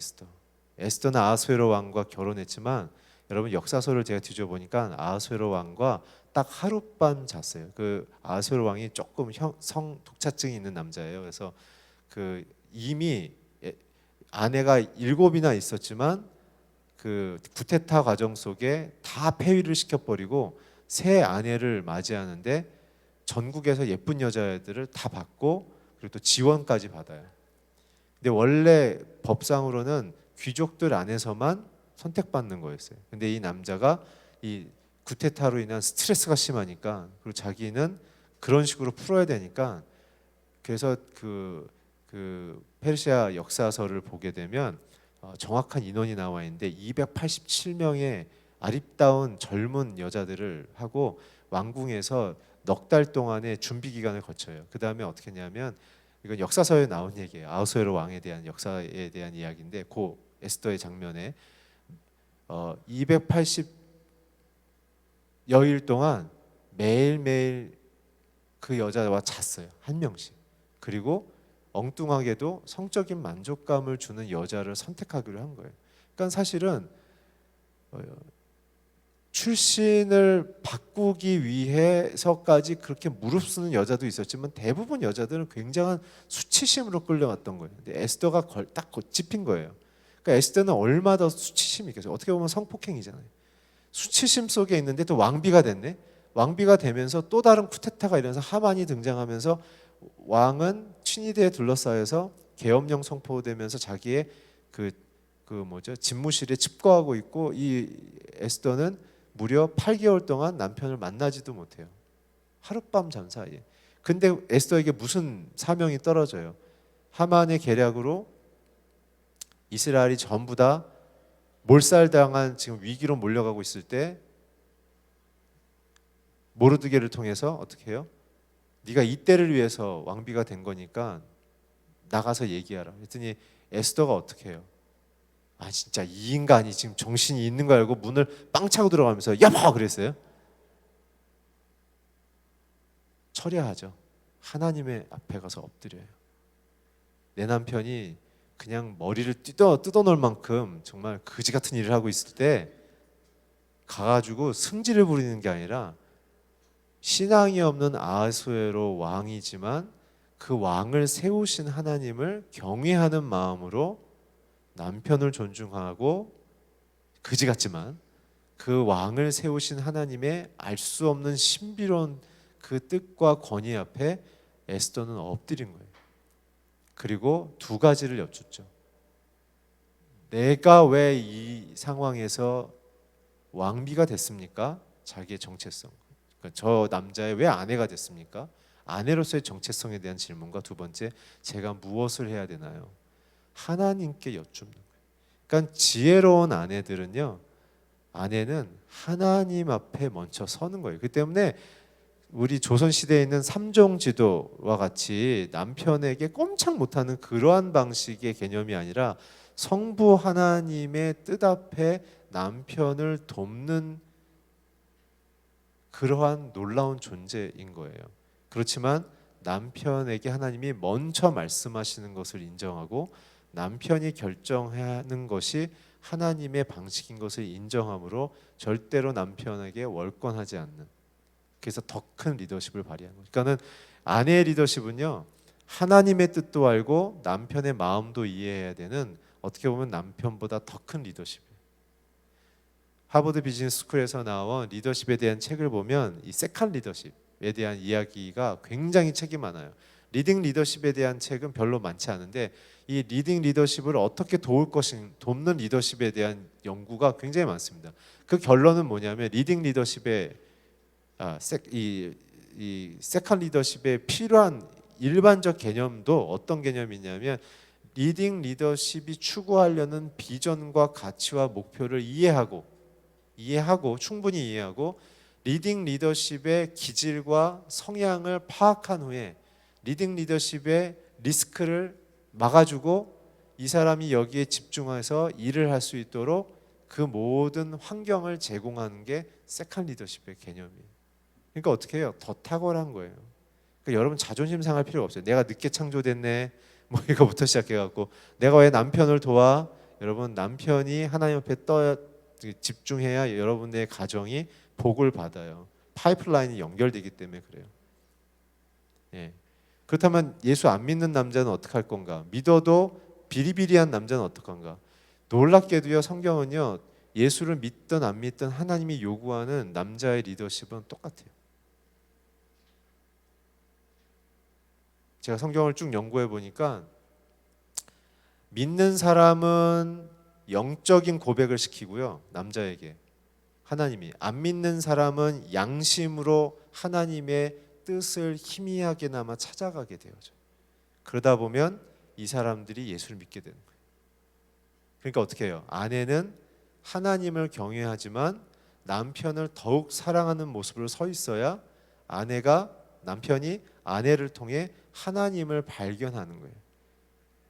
에스더는 아하수에로 왕과 결혼했지만 여러분 역사서를 제가 뒤져보니까 아하수에로 왕과 딱 하룻밤 잤어요. 그 아하수에로 왕이 조금 성 독차증이 있는 남자예요. 그래서 그 이미 아내가 7이나 있었지만 그 구테타 과정 속에 다 폐위를 시켜버리고 새 아내를 맞이하는데 전국에서 예쁜 여자애들을 다 받고 그리고 또 지원까지 받아요. 근데 원래 법상으로는 귀족들 안에서만 선택받는 거였어요. 근데 이 남자가 이 구테타로 인한 스트레스가 심하니까 그리고 자기는 그런 식으로 풀어야 되니까 그래서 그 페르시아 역사서를 보게 되면 정확한 인원이 나와 있는데 287명의 아름다운 젊은 여자들을 하고 왕궁에서 넉 달 동안의 준비 기간을 거쳐요. 그 다음에 어떻게 했냐면 이건 역사서에 나온 얘기예요. 아하수에로 왕에 대한 역사에 대한 이야기인데 그 에스더의 장면에 280여일 동안 매일매일 그 여자와 잤어요. 한 명씩. 그리고 엉뚱하게도 성적인 만족감을 주는 여자를 선택하기로 한 거예요. 그러니까 사실은 출신을 바꾸기 위해서까지 그렇게 무릅쓰는 여자도 있었지만 대부분 여자들은 굉장한 수치심으로 끌려왔던 거예요. 근데 에스더가 딱 짚인 거예요. 그러니까 에스더는 얼마 더 수치심이 있겠어요. 어떻게 보면 성폭행이잖아요. 수치심 속에 있는데 또 왕비가 됐네. 왕비가 되면서 또 다른 쿠데타가 일어나서 하만이 등장하면서 왕은 친위대에 둘러싸여서 계엄령 선포되면서 자기의 그 집무실에 칩거하고 있고, 이 에스더는 무려 8개월 동안 남편을 만나지도 못해요. 하룻밤 잠 사이에. 근데 에스더에게 무슨 사명이 떨어져요? 하만의 계략으로 이스라엘이 전부 다 몰살당한 지금 위기로 몰려가고 있을 때 모르드게를 통해서 어떻게 해요? 네가 이때를 위해서 왕비가 된 거니까 나가서 얘기하라. 그랬더니 에스더가 어떻게 해요? 아 진짜 이 인간이 지금 정신이 있는 거 알고 문을 빵 차고 들어가면서 여보 그랬어요. 처리하죠. 하나님의 앞에 가서 엎드려요. 내 남편이 그냥 머리를 뜯어놓을 만큼 정말 그지 같은 일을 하고 있을 때 가가지고 승질을 부리는 게 아니라 신앙이 없는 아하수에로 왕이지만 그 왕을 세우신 하나님을 경외하는 마음으로 남편을 존중하고 그지 같지만 그 왕을 세우신 하나님의 알 수 없는 신비로운 그 뜻과 권위 앞에 에스더는 엎드린 거예요. 그리고 두 가지를 여쭙죠. 내가 왜 이 상황에서 왕비가 됐습니까? 자기의 정체성. 그러니까 저 남자의 왜 아내가 됐습니까? 아내로서의 정체성에 대한 질문과 두 번째, 제가 무엇을 해야 되나요? 하나님께 여쭙는 거예요. 그러니까 지혜로운 아내들은요, 아내는 하나님 앞에 먼저 서는 거예요. 그 때문에 우리 조선 시대에 있는 삼종지도와 같이 남편에게 꼼짝 못하는 그러한 방식의 개념이 아니라 성부 하나님의 뜻 앞에 남편을 돕는 그러한 놀라운 존재인 거예요. 그렇지만 남편에게 하나님이 먼저 말씀하시는 것을 인정하고 남편이 결정하는 것이 하나님의 방식인 것을 인정함으로 절대로 남편에게 월권하지 않는, 그래서 더 큰 리더십을 발휘하는 거죠. 그러니까는 아내의 리더십은요, 하나님의 뜻도 알고 남편의 마음도 이해해야 되는, 어떻게 보면 남편보다 더 큰 리더십이에요. 하버드 비즈니스 스쿨에서 나온 리더십에 대한 책을 보면 이 세컨 리더십에 대한 이야기가 굉장히 책이 많아요. 리딩 리더십에 대한 책은 별로 많지 않은데 이 리딩 리더십을 어떻게 돕는 리더십에 대한 연구가 굉장히 많습니다. 그 결론은 뭐냐면 리딩 리더십의 이 세컨 리더십에 필요한 일반적 개념도 어떤 개념이냐면, 리딩 리더십이 추구하려는 비전과 가치와 목표를 충분히 이해하고 리딩 리더십의 기질과 성향을 파악한 후에 리딩 리더십의 리스크를 막아주고 이 사람이 여기에 집중해서 일을 할 수 있도록 그 모든 환경을 제공하는 게 세컨 리더십의 개념이에요. 그러니까 어떻게 해요? 더 탁월한 거예요. 그러니까 여러분 자존심 상할 필요가 없어요. 내가 늦게 창조됐네 뭐 이거부터 시작해갖고 내가 왜 남편을 도와? 여러분 남편이 하나님 앞에 집중해야 여러분의 가정이 복을 받아요. 파이프라인이 연결되기 때문에 그래요. 예. 그렇다면 예수 안 믿는 남자는 어떻게 할 건가? 믿어도 비리비리한 남자는 어떡한가? 놀랍게도요, 성경은요, 예수를 믿든 안 믿든 하나님이 요구하는 남자의 리더십은 똑같아요. 제가 성경을 쭉 연구해 보니까 믿는 사람은 영적인 고백을 시키고요, 남자에게 하나님이. 안 믿는 사람은 양심으로 하나님의 뜻을 희미하게나마 찾아가게 되어져. 그러다 보면 이 사람들이 예수를 믿게 되는 거예요. 그러니까 어떻게 해요? 아내는 하나님을 경외하지만 남편을 더욱 사랑하는 모습으로 서 있어야 남편이 아내를 통해 하나님을 발견하는 거예요.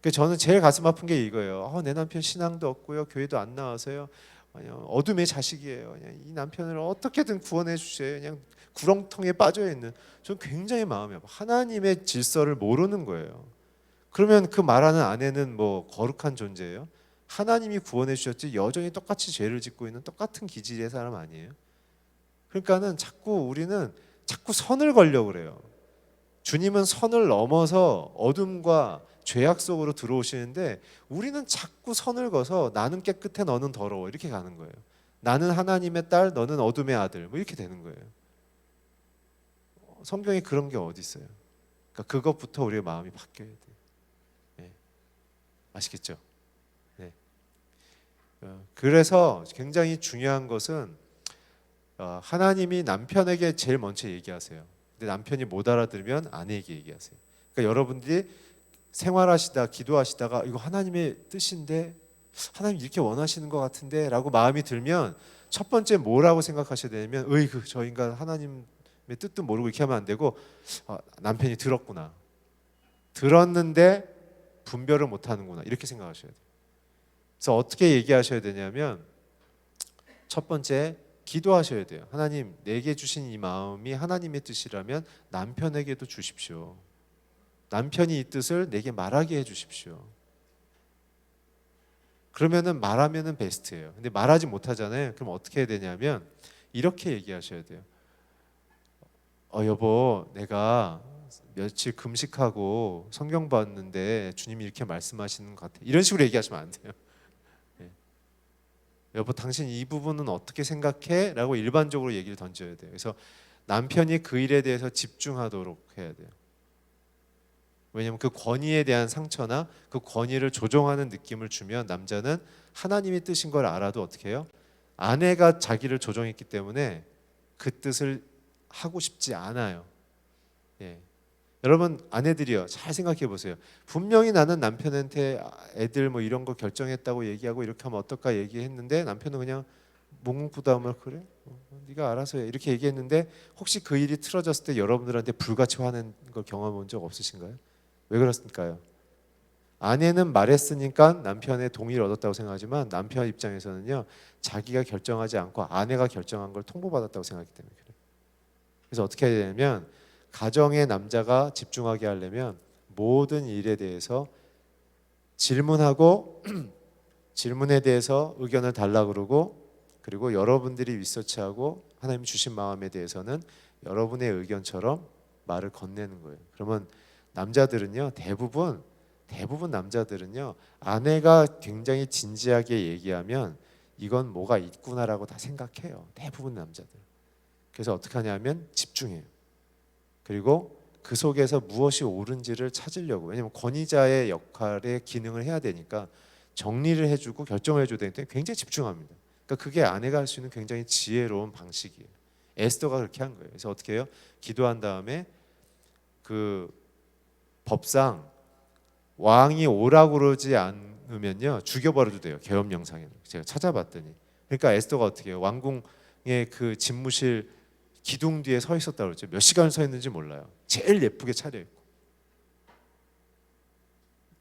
그러니까 저는 제일 가슴 아픈 게 이거예요. 내 남편 신앙도 없고요, 교회도 안 나와서요, 어둠의 자식이에요. 그냥 이 남편을 어떻게든 구원해 주세요. 그냥 구렁텅이에 빠져 있는, 전 굉장히 마음이 아파. 하나님의 질서를 모르는 거예요. 그러면 그 말하는 아내는 뭐 거룩한 존재예요? 하나님이 구원해 주셨지 여전히 똑같이 죄를 짓고 있는 똑같은 기질의 사람 아니에요? 그러니까는 우리는 자꾸 선을 걸려고 그래요. 주님은 선을 넘어서 어둠과 죄악 속으로 들어오시는데 우리는 자꾸 선을 거서 나는 깨끗해 너는 더러워 이렇게 가는 거예요. 나는 하나님의 딸 너는 어둠의 아들 뭐 이렇게 되는 거예요. 성경에 그런 게 어디 있어요? 그러니까 그것부터 우리의 마음이 바뀌어야 돼요. 네. 아시겠죠? 네. 그래서 굉장히 중요한 것은 하나님이 남편에게 제일 먼저 얘기하세요. 근데 남편이 못 알아들으면 아내에게 얘기하세요. 그러니까 여러분들이 생활하시다 기도하시다가 이거 하나님의 뜻인데 하나님 이렇게 원하시는 것 같은데 라고 마음이 들면 첫 번째 뭐라고 생각하셔야 되냐면 으이그 저 인간 하나님의 뜻도 모르고 이렇게 하면 안 되고 남편이 들었구나. 들었는데 분별을 못하는구나 이렇게 생각하셔야 돼요. 그래서 어떻게 얘기하셔야 되냐면 첫 번째 기도하셔야 돼요. 하나님 내게 주신 이 마음이 하나님의 뜻이라면 남편에게도 주십시오. 남편이 이 뜻을 내게 말하게 해주십시오. 그러면은 말하면은 베스트예요. 근데 말하지 못하잖아요. 그럼 어떻게 해야 되냐면 이렇게 얘기하셔야 돼요. 여보 내가 며칠 금식하고 성경 봤는데 주님이 이렇게 말씀하시는 것 같아. 이런 식으로 얘기하시면 안 돼요. 여보 당신 이 부분은 어떻게 생각해? 라고 일반적으로 얘기를 던져야 돼요. 그래서 남편이 그 일에 대해서 집중하도록 해야 돼요. 왜냐하면 그 권위에 대한 상처나 그 권위를 조종하는 느낌을 주면 남자는 하나님의 뜻인 걸 알아도 어떻게 해요? 아내가 자기를 조종했기 때문에 그 뜻을 하고 싶지 않아요. 예. 여러분 아내들이요 잘 생각해 보세요. 분명히 나는 남편한테 애들 뭐 이런 거 결정했다고 얘기하고 이렇게 하면 어떨까 얘기했는데 남편은 그냥 뭉뭉부담을 그래? 네가 알아서 해 이렇게 얘기했는데 혹시 그 일이 틀어졌을 때 여러분들한테 불같이 화낸 걸 경험해 본 적 없으신가요? 왜 그렇습니까요? 아내는 말했으니까 남편의 동의를 얻었다고 생각하지만 남편 입장에서는요 자기가 결정하지 않고 아내가 결정한 걸 통보받았다고 생각하기 때문에 그래요. 그래서 어떻게 해야 되냐면 가정의 남자가 집중하게 하려면 모든 일에 대해서 질문하고 질문에 대해서 의견을 달라 그러고 그리고 여러분들이 리서치하고 하나님 주신 마음에 대해서는 여러분의 의견처럼 말을 건네는 거예요. 그러면 남자들은요 대부분 남자들은요 아내가 굉장히 진지하게 얘기하면 이건 뭐가 있구나라고 다 생각해요. 대부분 남자들. 그래서 어떻게 하냐면 집중해요. 그리고 그 속에서 무엇이 옳은지를 찾으려고. 왜냐하면 권위자의 역할의 기능을 해야 되니까 정리를 해주고 결정을 해줘야 되기 때문에 굉장히 집중합니다. 그러니까 그게 아내가 할 수 있는 굉장히 지혜로운 방식이에요. 에스더가 그렇게 한 거예요. 그래서 어떻게 해요? 기도한 다음에 그 법상 왕이 오라고 그러지 않으면요 죽여버려도 돼요. 계엄 영상에는 제가 찾아봤더니. 그러니까 에스더가 어떻게 해요? 왕궁의 그 집무실 기둥 뒤에 서 있었다고 그랬죠. 몇 시간을 서 있는지 몰라요. 제일 예쁘게 차려입고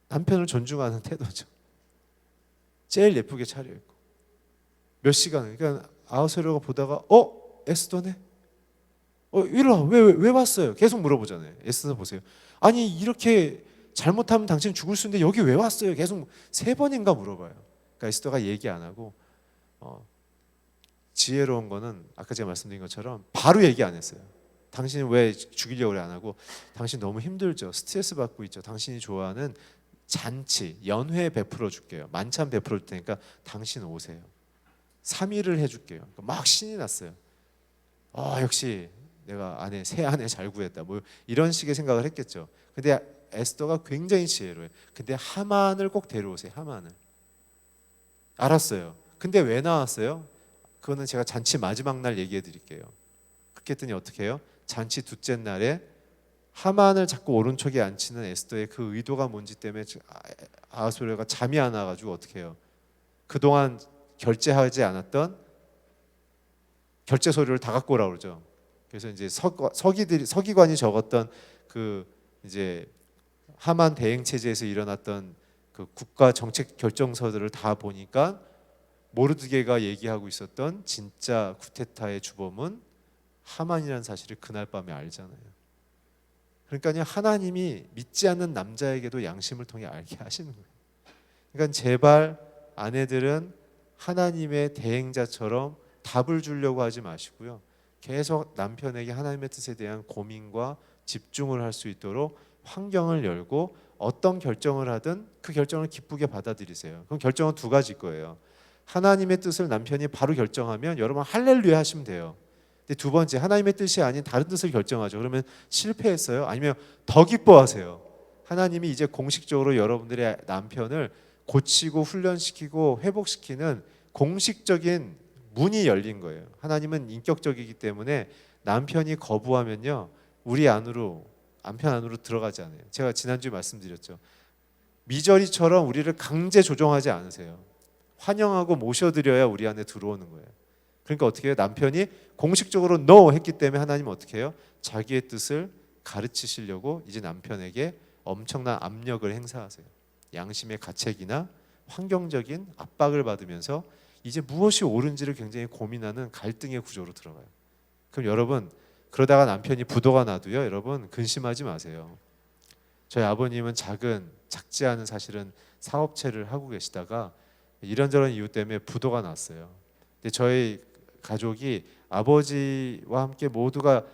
남편을 존중하는 태도죠. 제일 예쁘게 차려입고 몇 시간. 그러니까 아하수에로가 보다가 에스더네. 이리 와. 왜 왔어요? 계속 물어보잖아요. 에스더 보세요. 아니 이렇게 잘못하면 당신 죽을 수 있는데 여기 왜 왔어요? 계속 3번인가 물어봐요. 그러니까 에스더가 얘기 안 하고 지혜로운 거는 아까 제가 말씀드린 것처럼 바로 얘기 안 했어요. 당신은 왜 죽이려고 그래 안 하고 당신 너무 힘들죠. 스트레스 받고 있죠. 당신이 좋아하는 잔치, 연회 베풀어 줄게요. 만찬 베풀어 줄 테니까 당신 오세요. 3일을 해줄게요. 막 신이 났어요. 역시 내가 새 아내 잘 구했다. 뭐 이런 식의 생각을 했겠죠. 근데 에스더가 굉장히 지혜로워요. 근데 하만을 꼭 데려오세요. 하만을. 알았어요. 근데 왜 나왔어요? 그거는 제가 잔치 마지막 날 얘기해 드릴게요. 그렇게 했더니 어떻게 해요? 잔치 둘째 날에 하만을 자꾸 오른쪽에 앉히는 에스더의 그 의도가 뭔지 때문에 아하수에로가 잠이 안 와가지고 어떻게 해요? 그동안 결제하지 않았던 결제 서류를 다 갖고 오라고 그러죠. 그래서 이제 서기관이 적었던 그 이제 하만 대행 체제에서 일어났던 그 국가 정책 결정서들을 다 보니까 모르드게가 얘기하고 있었던 진짜 쿠데타의 주범은 하만이라는 사실을 그날 밤에 알잖아요. 그러니까요, 하나님이 믿지 않는 남자에게도 양심을 통해 알게 하시는 거예요. 그러니까 제발 아내들은 하나님의 대행자처럼 답을 주려고 하지 마시고요. 계속 남편에게 하나님의 뜻에 대한 고민과 집중을 할 수 있도록 환경을 열고 어떤 결정을 하든 그 결정을 기쁘게 받아들이세요. 그럼 결정은 두 가지일 거예요. 하나님의 뜻을 남편이 바로 결정하면 여러분 할렐루야 하시면 돼요. 근데 두 번째, 하나님의 뜻이 아닌 다른 뜻을 결정하죠. 그러면 실패했어요? 아니면 더 기뻐하세요? 하나님이 이제 공식적으로 여러분들의 남편을 고치고 훈련시키고 회복시키는 공식적인 문이 열린 거예요. 하나님은 인격적이기 때문에 남편이 거부하면요, 남편 안으로 들어가지 않아요. 제가 지난주에 말씀드렸죠. 미저리처럼 우리를 강제 조종하지 않으세요. 환영하고 모셔드려야 우리 안에 들어오는 거예요. 그러니까 어떻게 해요? 남편이 공식적으로 no 했기 때문에 하나님은 어떻게 해요? 자기의 뜻을 가르치시려고 이제 남편에게 엄청난 압력을 행사하세요. 양심의 가책이나 환경적인 압박을 받으면서 이제 무엇이 옳은지를 굉장히 고민하는 갈등의 구조로 들어가요. 그럼 여러분, 그러다가 남편이 부도가 나도요, 여러분 근심하지 마세요. 저희 아버님은 작지 않은 사실은 사업체를 하고 계시다가 이런저런 이유 때문에 부도가 났어요. 근데 저희 가족이 아버지와 함께 모두가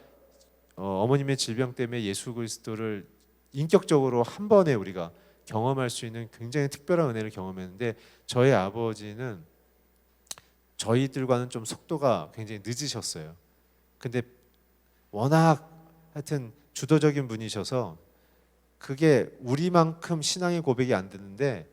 어머님의 질병 때문에 예수 그리스도를 인격적으로 한 번에 우리가 경험할 수 있는 굉장히 특별한 은혜를 경험했는데, 저희 아버지는 저희들과는 좀 속도가 굉장히 늦으셨어요. 근데 워낙 하여튼 주도적인 분이셔서 그게 우리만큼 신앙의 고백이 안 되는데,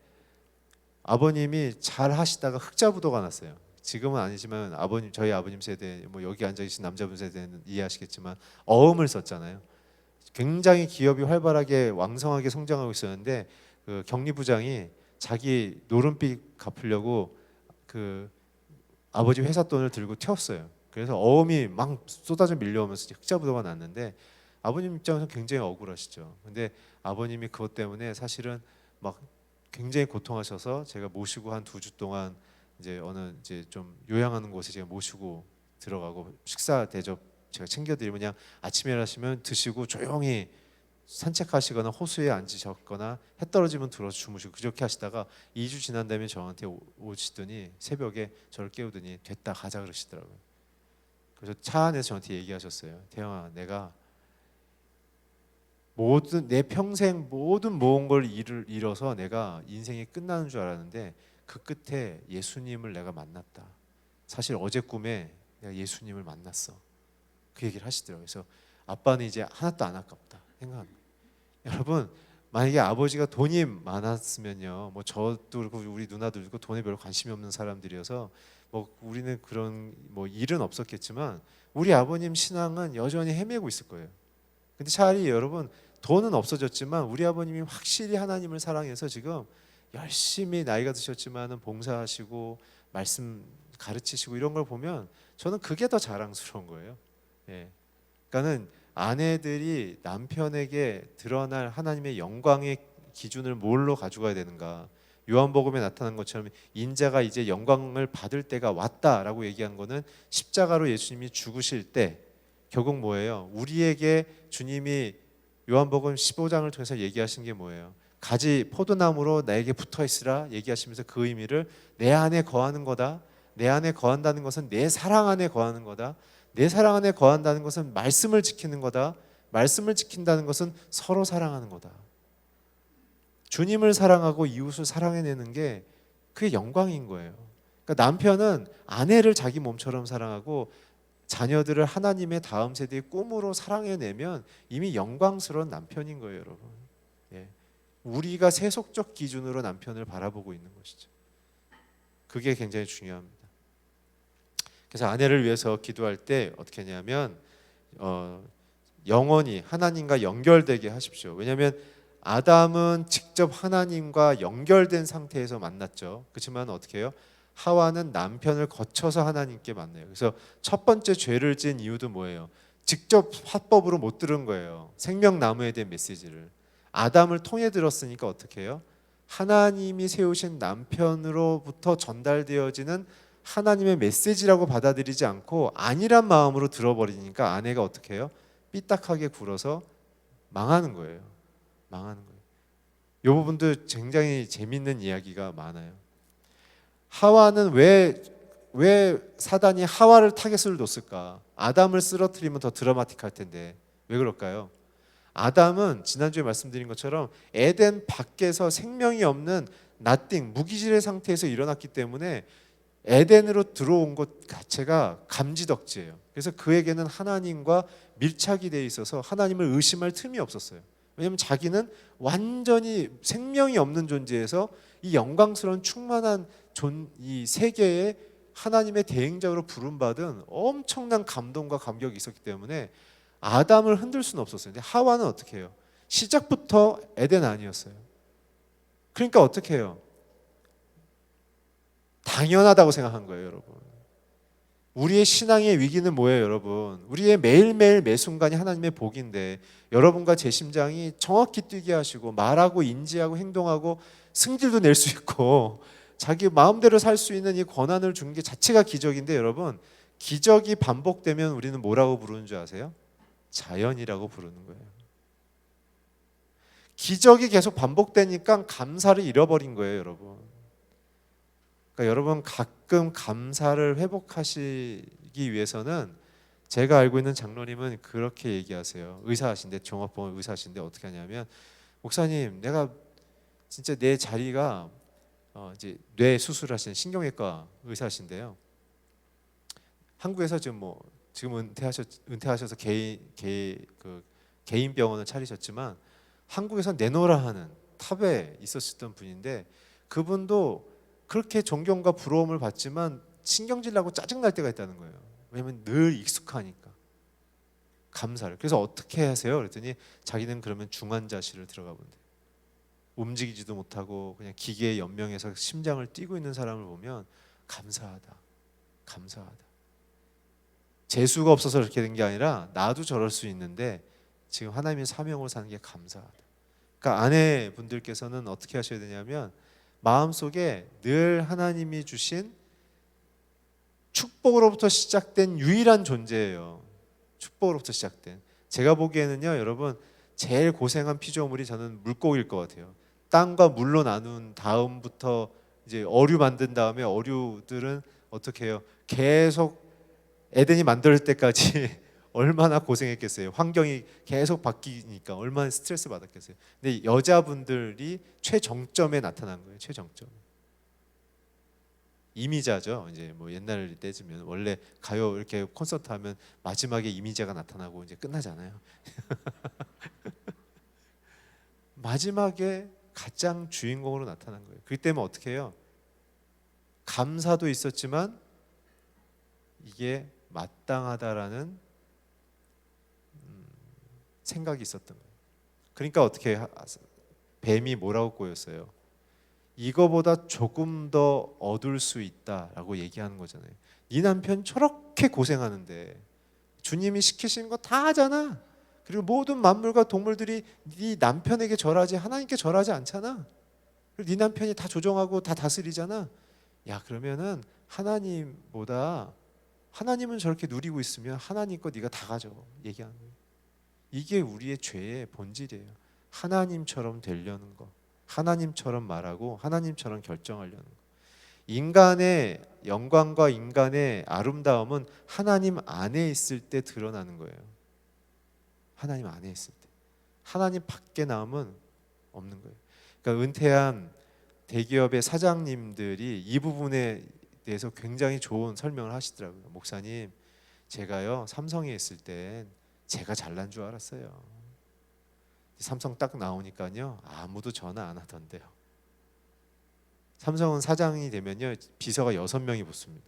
아버님이 잘 하시다가 흑자부도가 났어요. 지금은 아니지만 저희 아버님 세대, 뭐 여기 앉아 계신 남자분 세대는 이해하시겠지만 어음을 썼잖아요. 굉장히 기업이 활발하게 왕성하게 성장하고 있었는데 그 경리부장이 자기 노름빚 갚으려고 그 아버지 회사 돈을 들고 튀었어요. 그래서 어음이 막 쏟아져 밀려오면서 흑자부도가 났는데, 아버님 입장에서 굉장히 억울하시죠. 근데 아버님이 그것 때문에 사실은 막 굉장히 고통하셔서 제가 모시고 한 2주 동안 이제 좀 요양하는 곳에 제가 모시고 들어가고 식사 대접 제가 챙겨드리면 그냥 아침에 일하시면 드시고 조용히 산책하시거나 호수에 앉으셨거나 해 떨어지면 들어서 주무시고 그렇게 하시다가 2주 지난 다음에 저한테 오시더니 새벽에 저를 깨우더니 됐다 가자 그러시더라고요. 그래서 차 안에서 저한테 얘기하셨어요. 태영아, 내가 내 평생 모든 모은 걸 잃어서 내가 인생이 끝나는 줄 알았는데 그 끝에 예수님을 내가 만났다. 사실 어제 꿈에 내가 예수님을 만났어. 그 얘기를 하시더라고요. 그래서 아빠는 이제 하나도 안 아깝다 생각합니다. 여러분, 만약에 아버지가 돈이 많았으면요, 뭐 저도 그렇고 우리 누나도 그렇고 돈에 별로 관심이 없는 사람들이어서 뭐 우리는 그런 뭐 일은 없었겠지만 우리 아버님 신앙은 여전히 헤매고 있을 거예요. 근데 차라리 여러분, 돈은 없어졌지만 우리 아버님이 확실히 하나님을 사랑해서 지금 열심히 나이가 드셨지만은 봉사하시고 말씀 가르치시고 이런 걸 보면 저는 그게 더 자랑스러운 거예요. 예. 그러니까는 아내들이 남편에게 드러날 하나님의 영광의 기준을 뭘로 가져가야 되는가? 요한복음에 나타난 것처럼 인자가 이제 영광을 받을 때가 왔다라고 얘기한 거는 십자가로 예수님이 죽으실 때 결국 뭐예요? 우리에게 주님이 요한복음 15장을 통해서 얘기하신 게 뭐예요? 가지 포도나무로 나에게 붙어 있으라 얘기하시면서 그 의미를 내 안에 거하는 거다. 내 안에 거한다는 것은 내 사랑 안에 거하는 거다. 내 사랑 안에 거한다는 것은 말씀을 지키는 거다. 말씀을 지킨다는 것은 서로 사랑하는 거다. 주님을 사랑하고 이웃을 사랑해내는 게 그게 영광인 거예요. 그러니까 남편은 아내를 자기 몸처럼 사랑하고 자녀들을 하나님의 다음 세대의 꿈으로 사랑해내면 이미 영광스러운 남편인 거예요, 여러분. 예. 우리가 세속적 기준으로 남편을 바라보고 있는 것이죠. 그게 굉장히 중요합니다. 그래서 아내를 위해서 기도할 때 어떻게 하냐면 영원히 하나님과 연결되게 하십시오. 왜냐하면 아담은 직접 하나님과 연결된 상태에서 만났죠. 그렇지만 어떻게 해요? 하와는 남편을 거쳐서 하나님께 만나요. 그래서 첫 번째 죄를 지은 이유도 뭐예요? 직접 화법으로 못 들은 거예요. 생명나무에 대한 메시지를. 아담을 통해 들었으니까 어떻게 해요? 하나님이 세우신 남편으로부터 전달되어지는 하나님의 메시지라고 받아들이지 않고 아니란 마음으로 들어버리니까 아내가 어떻게 해요? 삐딱하게 굴어서 망하는 거예요. 망하는 거예요. 이 부분도 굉장히 재밌는 이야기가 많아요. 하와는 왜 사단이 하와를 타겟을 놨을까? 아담을 쓰러뜨리면 더 드라마틱할 텐데 왜 그럴까요? 아담은 지난주에 말씀드린 것처럼 에덴 밖에서 생명이 없는 nothing, 무기질의 상태에서 일어났기 때문에 에덴으로 들어온 것 자체가 감지덕지예요. 그래서 그에게는 하나님과 밀착이 돼 있어서 하나님을 의심할 틈이 없었어요. 왜냐하면 자기는 완전히 생명이 없는 존재에서 이 영광스러운 충만한 이 세계에 하나님의 대행자로 부름받은 엄청난 감동과 감격이 있었기 때문에 아담을 흔들 수는 없었어요. 근데 하와는 어떻게 해요? 시작부터 에덴 아니었어요. 그러니까 어떻게 해요? 당연하다고 생각한 거예요, 여러분. 우리의 신앙의 위기는 뭐예요, 여러분? 우리의 매일매일 매순간이 하나님의 복인데 여러분과 제 심장이 정확히 뛰게 하시고 말하고 인지하고 행동하고 승질도 낼 수 있고 자기 마음대로 살 수 있는 이 권한을 준 게 자체가 기적인데 여러분, 기적이 반복되면 우리는 뭐라고 부르는 줄 아세요? 자연이라고 부르는 거예요. 기적이 계속 반복되니까 감사를 잃어버린 거예요, 여러분. 그러니까 여러분 가끔 감사를 회복하시기 위해서는 제가 알고 있는 장로님은 그렇게 얘기하세요. 의사하신데, 종합병원 의사하신데 어떻게 하냐면, 목사님, 내가 진짜 내 자리가 이제 뇌 수술하시는 신경외과 의사신데요. 한국에서 지금 은퇴하셔서 개인 병원을 차리셨지만 한국에서 내노라 하는 탑에 있었던 분인데 그분도 그렇게 존경과 부러움을 받지만 신경질 나고 짜증 날 때가 있다는 거예요. 왜냐하면 늘 익숙하니까. 감사를. 그래서 어떻게 하세요? 그랬더니 자기는 그러면 중환자실을 들어가 본대. 움직이지도 못하고 그냥 기계에 연명해서 심장을 뛰고 있는 사람을 보면 감사하다. 감사하다. 재수가 없어서 그렇게 된 게 아니라 나도 저럴 수 있는데 지금 하나님의 사명으로 사는 게 감사하다. 그러니까 아내분들께서는 어떻게 하셔야 되냐면 마음속에 늘 하나님이 주신 축복으로부터 시작된 유일한 존재예요. 축복으로부터 시작된. 제가 보기에는요, 여러분 제일 고생한 피조물이 저는 물고기일 것 같아요. 땅과 물로 나눈 다음부터 이제 어류 만든 다음에 어류들은 어떻게 해요? 계속 에덴이 만들 때까지 얼마나 고생했겠어요. 환경이 계속 바뀌니까 얼마나 스트레스 받았겠어요. 근데 여자분들이 최정점에 나타난 거예요. 최정점. 이미자죠. 이제 뭐 옛날 때지면 원래 가요 이렇게 콘서트 하면 마지막에 이미자가 나타나고 이제 끝나잖아요. 마지막에 가장 주인공으로 나타난 거예요. 그렇기 때문에 어떻게 해요? 감사도 있었지만 이게 마땅하다라는 생각이 있었던 거예요. 그러니까 어떻게 뱀이 뭐라고 꼬였어요? 이거보다 조금 더 얻을 수 있다라고 얘기하는 거잖아요. 네 남편 저렇게 고생하는데 주님이 시키신 거 다 하잖아. 그리고 모든 만물과 동물들이 네 남편에게 절하지 하나님께 절하지 않잖아. 그리고 네 남편이 다 조정하고 다 다스리잖아. 야, 그러면은 하나님보다 하나님은 저렇게 누리고 있으면 하나님 거 네가 다 가져 얘기하는 거예요. 이게 우리의 죄의 본질이에요. 하나님처럼 되려는 거, 하나님처럼 말하고 하나님처럼 결정하려는 거. 인간의 영광과 인간의 아름다움은 하나님 안에 있을 때 드러나는 거예요. 하나님 안에 있을 때. 하나님 밖에 나오면 없는 거예요. 그러니까 은퇴한 대기업의 사장님들이 이 부분에 대해서 굉장히 좋은 설명을 하시더라고요. 목사님, 제가요 삼성에 있을 때 제가 잘난 줄 알았어요. 삼성 딱 나오니까요 아무도 전화 안 하던데요. 삼성은 사장이 되면요 비서가 6명이 붙습니다.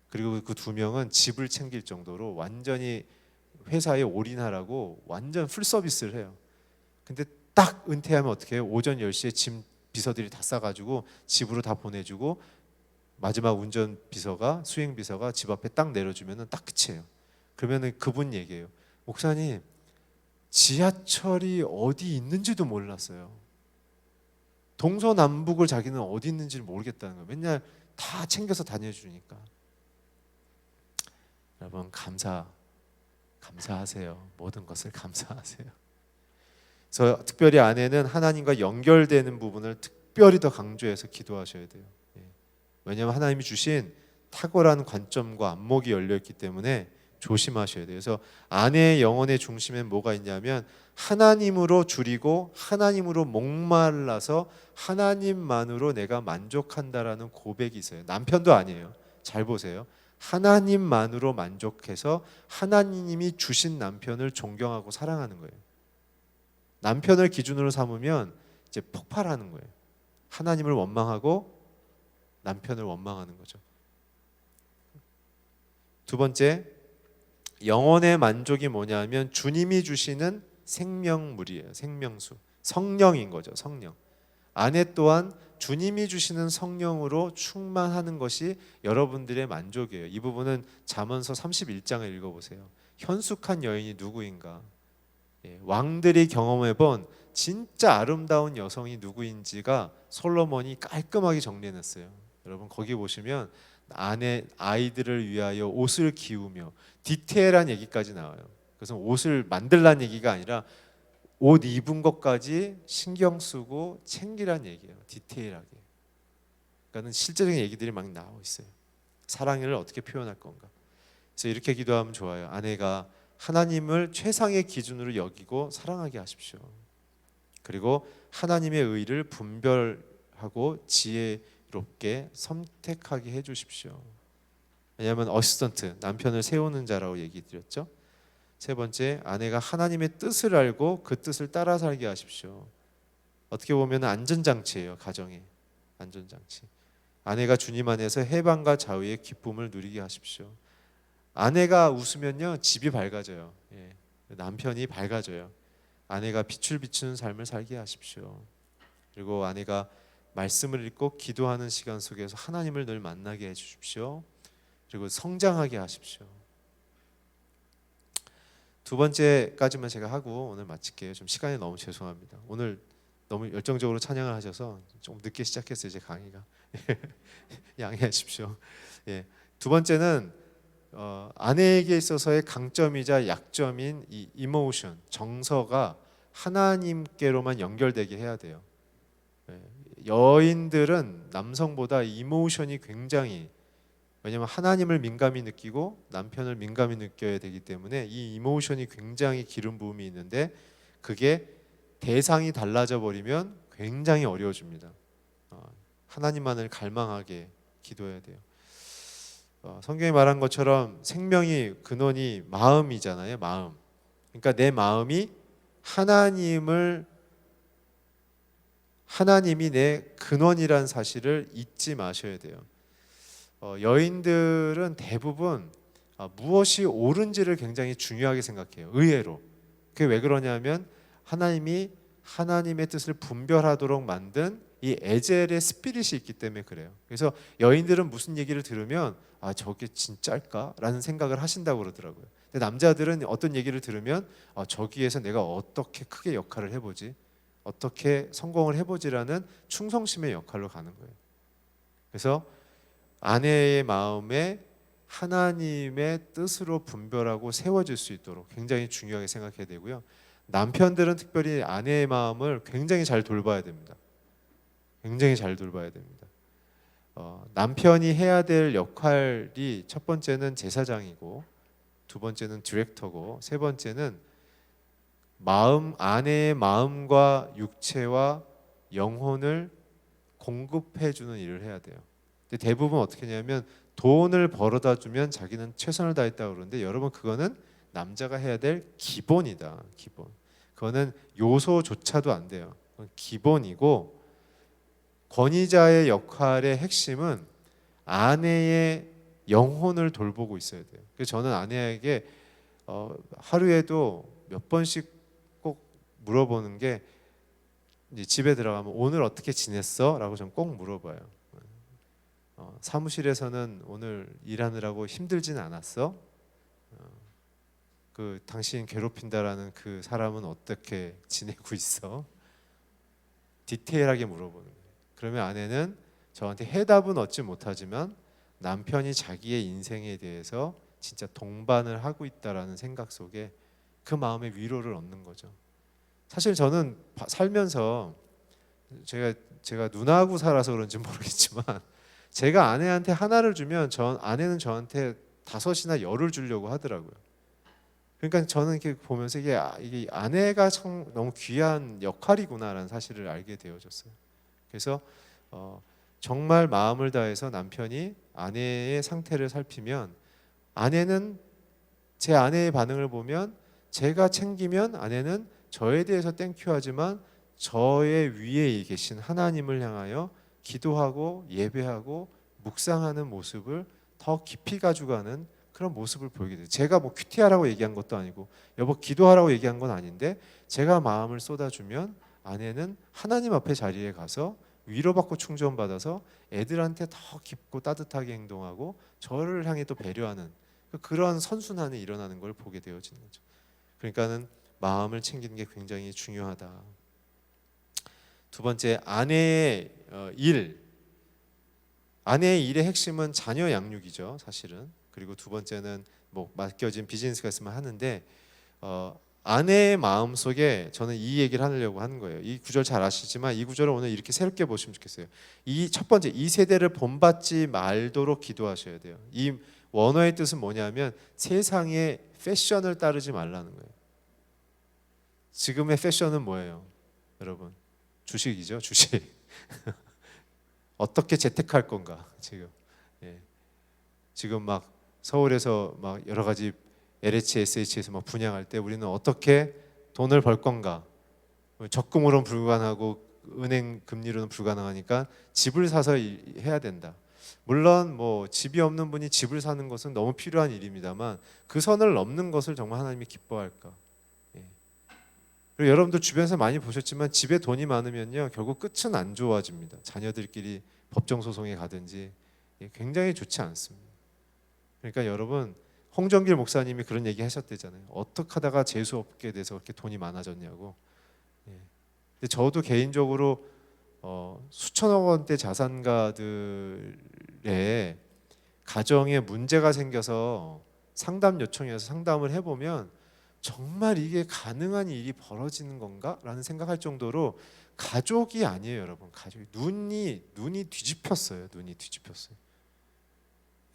그리고 그 2명은 집을 챙길 정도로 완전히 회사에 올인하라고 완전 풀 서비스를 해요. 근데 딱 은퇴하면 어떻게 해요? 오전 10시에 짐 비서들이 다 싸가지고 집으로 다 보내주고 마지막 운전 비서가 수행 비서가 집 앞에 딱 내려주면은 딱 끝이에요. 그러면은 그분 얘기해요. 목사님, 지하철이 어디 있는지도 몰랐어요. 동서남북을 자기는 어디 있는지를 모르겠다는 거예요. 맨날 다 챙겨서 다녀주니까. 여러분 감사하세요. 모든 것을 감사하세요. 그래서 특별히 아내는 하나님과 연결되는 부분을 특별히 더 강조해서 기도하셔야 돼요. 왜냐하면 하나님이 주신 탁월한 관점과 안목이 열려 있기 때문에 조심하셔야 돼요. 그래서 아내의 영혼의 중심엔 뭐가 있냐면 하나님으로 줄이고 하나님으로 목말라서 하나님만으로 내가 만족한다라는 고백이 있어요. 남편도 아니에요. 잘 보세요. 하나님만으로 만족해서 하나님이 주신 남편을 존경하고 사랑하는 거예요. 남편을 기준으로 삼으면 이제 폭발하는 거예요. 하나님을 원망하고 남편을 원망하는 거죠. 두 번째, 영혼의 만족이 뭐냐면 주님이 주시는 생명물이에요. 생명수. 성령인 거죠. 성령. 아내 또한 주님이 주시는 성령으로 충만하는 것이 여러분들의 만족이에요. 이 부분은 잠언서 31장을 읽어보세요. 현숙한 여인이 누구인가? 왕들이 경험해본 진짜 아름다운 여성이 누구인지가 솔로몬이 깔끔하게 정리해놨어요. 여러분 거기 보시면 아이들을 위하여 옷을 기우며 디테일한 얘기까지 나와요. 그래서 옷을 만들란 얘기가 아니라 옷 입은 것까지 신경 쓰고 챙기란 얘기예요. 디테일하게. 그러니까는 실제적인 얘기들이 막 나오고 있어요. 사랑을 어떻게 표현할 건가. 그래서 이렇게 기도하면 좋아요. 아내가 하나님을 최상의 기준으로 여기고 사랑하게 하십시오. 그리고 하나님의 의를 분별하고 지혜롭게 선택하게 해주십시오. 왜냐하면 어시스턴트, 남편을 세우는 자라고 얘기 드렸죠. 세 번째, 아내가 하나님의 뜻을 알고 그 뜻을 따라 살게 하십시오. 어떻게 보면 안전장치예요. 가정의 안전장치. 아내가 주님 안에서 해방과 자유의 기쁨을 누리게 하십시오. 아내가 웃으면요 집이 밝아져요. 남편이 밝아져요. 아내가 빛을 비추는 삶을 살게 하십시오. 그리고 아내가 말씀을 읽고 기도하는 시간 속에서 하나님을 늘 만나게 해주십시오. 그리고 성장하게 하십시오. 두 번째까지만 제가 하고 오늘 마칠게요. 좀 시간이 너무 죄송합니다. 오늘 너무 열정적으로 찬양을 하셔서 좀 늦게 시작했어요. 제 강의가. 양해하십시오. 두 번째는 아내에게 있어서의 강점이자 약점인 이 이모션, 정서가 하나님께로만 연결되게 해야 돼요. 여인들은 남성보다 이모션이 굉장히, 왜냐하면 하나님을 민감히 느끼고 남편을 민감히 느껴야 되기 때문에 이 이모션이 굉장히 기름 부음이 있는데 그게 대상이 달라져 버리면 굉장히 어려워집니다. 하나님만을 갈망하게 기도해야 돼요. 성경이 말한 것처럼 생명이 근원이 마음이잖아요. 마음. 그러니까 내 마음이 하나님이 내 근원이란 사실을 잊지 마셔야 돼요. 여인들은 대부분 무엇이 옳은지를 굉장히 중요하게 생각해요. 의외로. 그게 왜 그러냐면 하나님이 하나님의 뜻을 분별하도록 만든 이 에젤의 스피릿이 있기 때문에 그래요. 그래서 여인들은 무슨 얘기를 들으면 저게 진짜일까? 라는 생각을 하신다고 그러더라고요. 근데 남자들은 어떤 얘기를 들으면 저기에서 내가 어떻게 크게 역할을 해보지? 어떻게 성공을 해보지라는 충성심의 역할로 가는 거예요. 그래서 아내의 마음에 하나님의 뜻으로 분별하고 세워질 수 있도록 굉장히 중요하게 생각해야 되고요. 남편들은 특별히 아내의 마음을 굉장히 잘 돌봐야 됩니다. 굉장히 잘 돌봐야 됩니다. 남편이 해야 될 역할이 첫 번째는 제사장이고 두 번째는 디렉터고 세 번째는 아내의 마음과 육체와 영혼을 공급해 주는 일을 해야 돼요. 근데 대부분 어떻게 하냐면 돈을 벌어다 주면 자기는 최선을 다했다고 그러는데 여러분 그거는 남자가 해야 될 기본이다. 기본. 그거는 요소조차도 안 돼요. 그건 기본이고 권위자의 역할의 핵심은 아내의 영혼을 돌보고 있어야 돼요. 그래서 저는 아내에게 하루에도 몇 번씩 꼭 물어보는 게 이제 집에 들어가면 오늘 어떻게 지냈어? 라고 전 꼭 물어봐요. 사무실에서는 오늘 일하느라고 힘들진 않았어? 그 당신 괴롭힌다라는 그 사람은 어떻게 지내고 있어? 디테일하게 물어보는 거예요. 그러면 아내는 저한테 해답은 얻지 못하지만 남편이 자기의 인생에 대해서 진짜 동반을 하고 있다라는 생각 속에 그 마음의 위로를 얻는 거죠. 사실 저는 살면서 제가 누나하고 살아서 그런지 모르겠지만 제가 아내한테 하나를 주면 아내는 저한테 다섯이나 열을 주려고 하더라고요. 그러니까 저는 이렇게 보면서 이게 아내가 참 너무 귀한 역할이구나라는 사실을 알게 되어졌어요. 그래서 정말 마음을 다해서 남편이 아내의 상태를 살피면 아내는 제 아내의 반응을 보면 제가 챙기면 아내는 저에 대해서 땡큐 하지만 저의 위에 계신 하나님을 향하여 기도하고 예배하고 묵상하는 모습을 더 깊이 가져가는 그런 모습을 보이게 돼요. 제가 뭐 큐티하라고 얘기한 것도 아니고 여보 기도하라고 얘기한 건 아닌데 제가 마음을 쏟아주면 아내는 하나님 앞에 자리에 가서 위로받고 충전받아서 애들한테 더 깊고 따뜻하게 행동하고 저를 향해 또 배려하는 그런 선순환이 일어나는 걸 보게 되어지는 거죠. 그러니까는 마음을 챙기는 게 굉장히 중요하다. 두 번째, 아내의 일. 아내의 일의 핵심은 자녀 양육이죠, 사실은. 그리고 두 번째는 뭐 맡겨진 비즈니스가 있으면 하는데 아내의 마음 속에 저는 이 얘기를 하려고 하는 거예요. 이 구절 잘 아시지만 이 구절을 오늘 이렇게 새롭게 보시면 좋겠어요. 이 첫 번째, 이 세대를 본받지 말도록 기도하셔야 돼요. 이 원어의 뜻은 뭐냐면 세상의 패션을 따르지 말라는 거예요. 지금의 패션은 뭐예요, 여러분? 주식이죠, 주식. 어떻게 재테크할 건가 지금. 예. 지금 막 서울에서 막 여러 가지 LH, SH에서 막 분양할 때 우리는 어떻게 돈을 벌 건가. 적금으로는 불가능하고 은행 금리로는 불가능하니까 집을 사서 해야 된다. 물론 뭐 집이 없는 분이 집을 사는 것은 너무 필요한 일입니다만 그 선을 넘는 것을 정말 하나님이 기뻐할까. 예. 그리고 여러분도 주변에서 많이 보셨지만 집에 돈이 많으면요 결국 끝은 안 좋아집니다. 자녀들끼리 법정 소송에 가든지 굉장히 좋지 않습니다. 그러니까 여러분 홍정길 목사님이 그런 얘기 하셨대잖아요. 어떻게 하다가 재수 없게 돼서 그렇게 돈이 많아졌냐고. 근데 저도 개인적으로 수천억 원대 자산가들의 가정에 문제가 생겨서 상담 요청해서 상담을 해보면 정말 이게 가능한 일이 벌어지는 건가? 라는 생각할 정도로 가족이 아니에요, 여러분. 가족이 눈이 뒤집혔어요. 눈이 뒤집혔어요.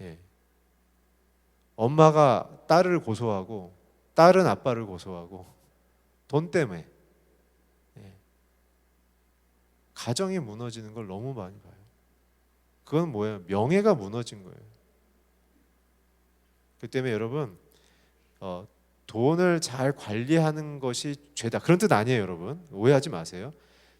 예. 엄마가 딸을 고소하고 딸은 아빠를 고소하고 돈 때문에 가정이 무너지는 걸 너무 많이 봐요. 그건 뭐예요? 명예가 무너진 거예요. 그 때문에 여러분 돈을 잘 관리하는 것이 죄다. 그런 뜻 아니에요, 여러분. 오해하지 마세요.